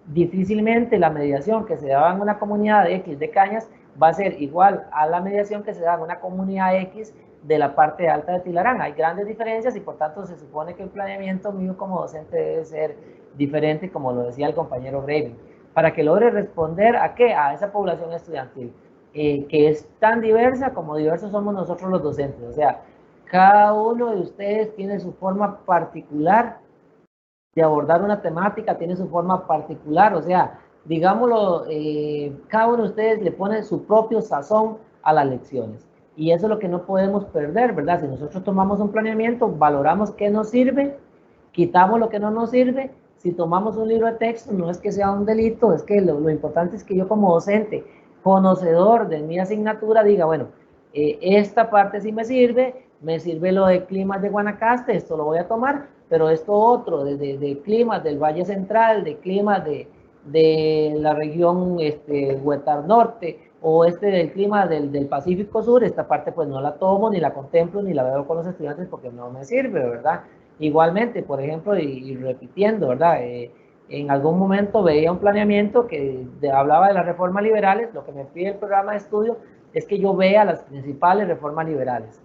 difícilmente la mediación que se daba en una comunidad de X de Cañas va a ser igual a la mediación que se da en una comunidad X de la parte alta de Tilarán. Hay grandes diferencias y por tanto se supone que el planeamiento mío como docente debe ser diferente, como lo decía el compañero Graving, para que logre responder a qué, a esa población estudiantil, que es tan diversa como diversos somos nosotros los docentes. O sea, cada uno de ustedes tiene su forma particular de abordar una temática, tiene su forma particular, o sea, digámoslo, cada uno de ustedes le pone su propio sazón a las lecciones. Y eso es lo que no podemos perder, ¿verdad? Si nosotros tomamos un planeamiento, valoramos qué nos sirve, quitamos lo que no nos sirve. Si tomamos un libro de texto, no es que sea un delito, es que lo importante es que yo como docente, conocedor de mi asignatura, diga, bueno, esta parte sí me sirve lo de climas de Guanacaste, esto lo voy a tomar, pero esto otro, de climas del Valle Central, de climas de la región Huetar Norte, o del clima del Pacífico Sur, esta parte pues no la tomo, ni la contemplo, ni la veo con los estudiantes porque no me sirve, ¿verdad? Igualmente, por ejemplo, y repitiendo, ¿verdad? En algún momento veía un planeamiento que hablaba de las reformas liberales, lo que me pide el programa de estudio es que yo vea las principales reformas liberales.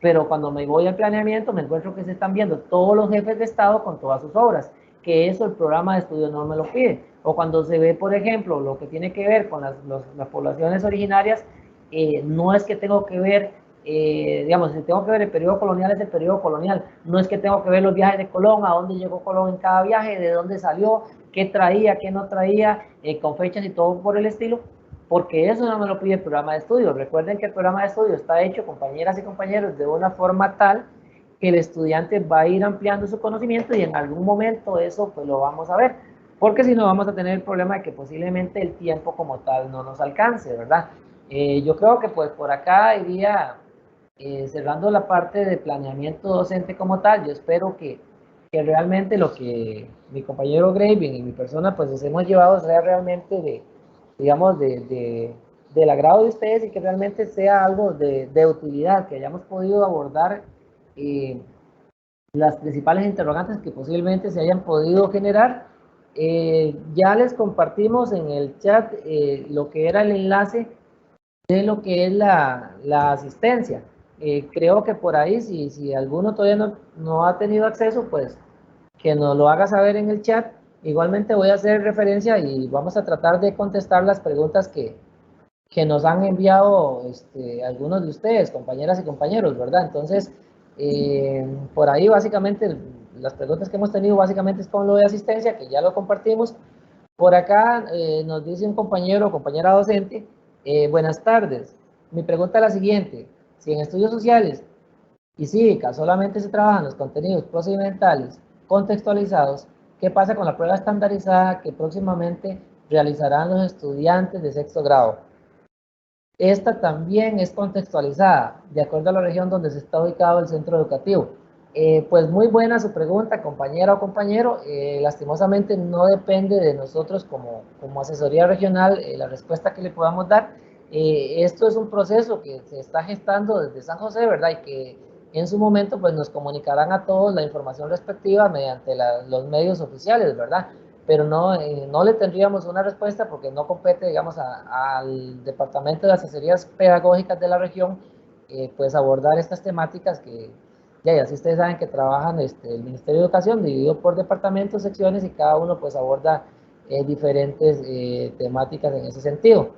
Pero cuando me voy al planeamiento me encuentro que se están viendo todos los jefes de Estado con todas sus obras, que eso el programa de estudio no me lo pide. O cuando se ve, por ejemplo, lo que tiene que ver con las poblaciones originarias, no es que tengo que ver, digamos, si tengo que ver el periodo colonial, es el periodo colonial. No es que tengo que ver los viajes de Colón, a dónde llegó Colón en cada viaje, de dónde salió, qué traía, qué no traía, con fechas y todo por el estilo, porque eso no me lo pide el programa de estudio. Recuerden que el programa de estudio está hecho, compañeras y compañeros, de una forma tal que el estudiante va a ir ampliando su conocimiento y en algún momento eso pues lo vamos a ver, porque si no vamos a tener el problema de que posiblemente el tiempo como tal no nos alcance, ¿verdad? Yo creo que pues por acá iría cerrando la parte de planeamiento docente como tal. Yo espero que realmente lo que mi compañero Graving y mi persona pues les hemos llevado sea realmente digamos, del agrado de ustedes y que realmente sea algo de utilidad, que hayamos podido abordar las principales interrogantes que posiblemente se hayan podido generar. Ya les compartimos en el chat lo que era el enlace de lo que es la asistencia. Creo que por ahí, si alguno todavía no ha tenido acceso, pues que nos lo haga saber en el chat. Igualmente voy a hacer referencia y vamos a tratar de contestar las preguntas que nos han enviado algunos de ustedes, compañeras y compañeros, ¿verdad? Entonces, por ahí básicamente las preguntas que hemos tenido básicamente es con lo de asistencia, que ya lo compartimos. Por acá nos dice un compañero o compañera docente, buenas tardes. Mi pregunta es la siguiente: si en estudios sociales y cívicas solamente se trabajan los contenidos procedimentales contextualizados, ¿qué pasa con la prueba estandarizada que próximamente realizarán los estudiantes de sexto grado? Esta también es contextualizada, de acuerdo a la región donde se está ubicado el centro educativo. Pues muy buena su pregunta, compañera o compañero. Lastimosamente no depende de nosotros como asesoría regional la respuesta que le podamos dar. Esto es un proceso que se está gestando desde San José, ¿verdad? Y que en su momento pues nos comunicarán a todos la información respectiva mediante los medios oficiales, ¿verdad? Pero no le tendríamos una respuesta porque no compete, digamos, al Departamento de Asesorías Pedagógicas de la región, pues abordar estas temáticas que, ya así ustedes saben que trabajan el Ministerio de Educación dividido por departamentos, secciones, y cada uno pues aborda diferentes temáticas en ese sentido.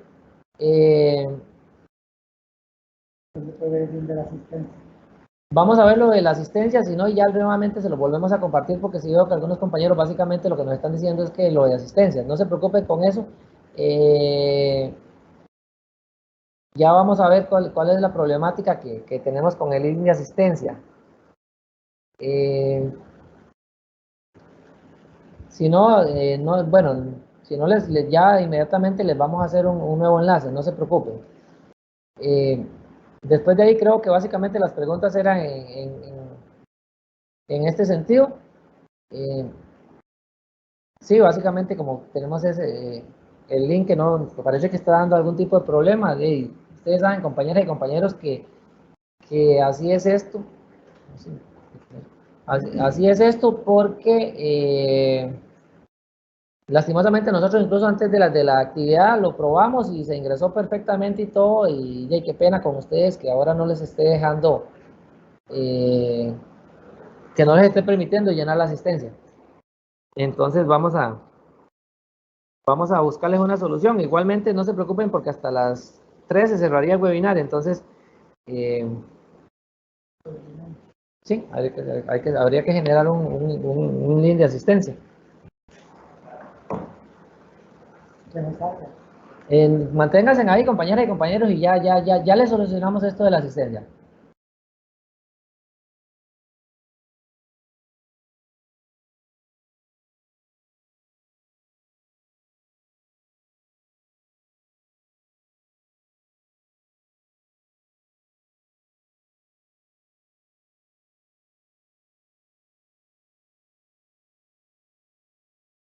Vamos a ver lo de la asistencia, si no ya nuevamente se lo volvemos a compartir porque si veo que algunos compañeros básicamente lo que nos están diciendo es que lo de asistencia, no se preocupen con eso. Ya vamos a ver cuál es la problemática que tenemos con el link de asistencia. Si no, bueno, si no ya inmediatamente les vamos a hacer un nuevo enlace, no se preocupen. Después de ahí creo que básicamente las preguntas eran en este sentido. Sí, básicamente como tenemos el link que no parece que está dando algún tipo de problema. Ustedes saben, compañeras y compañeros, que así es esto. Así es esto porque lastimosamente nosotros incluso antes de la actividad lo probamos y se ingresó perfectamente y todo, y qué pena con ustedes que ahora no les esté dejando, que no les esté permitiendo llenar la asistencia. Entonces vamos a buscarles una solución. Igualmente no se preocupen porque hasta las 3 se cerraría el webinar, entonces sí, habría que generar un link de asistencia. Manténganse ahí, compañeras y compañeros, y ya les solucionamos esto de la asistencia.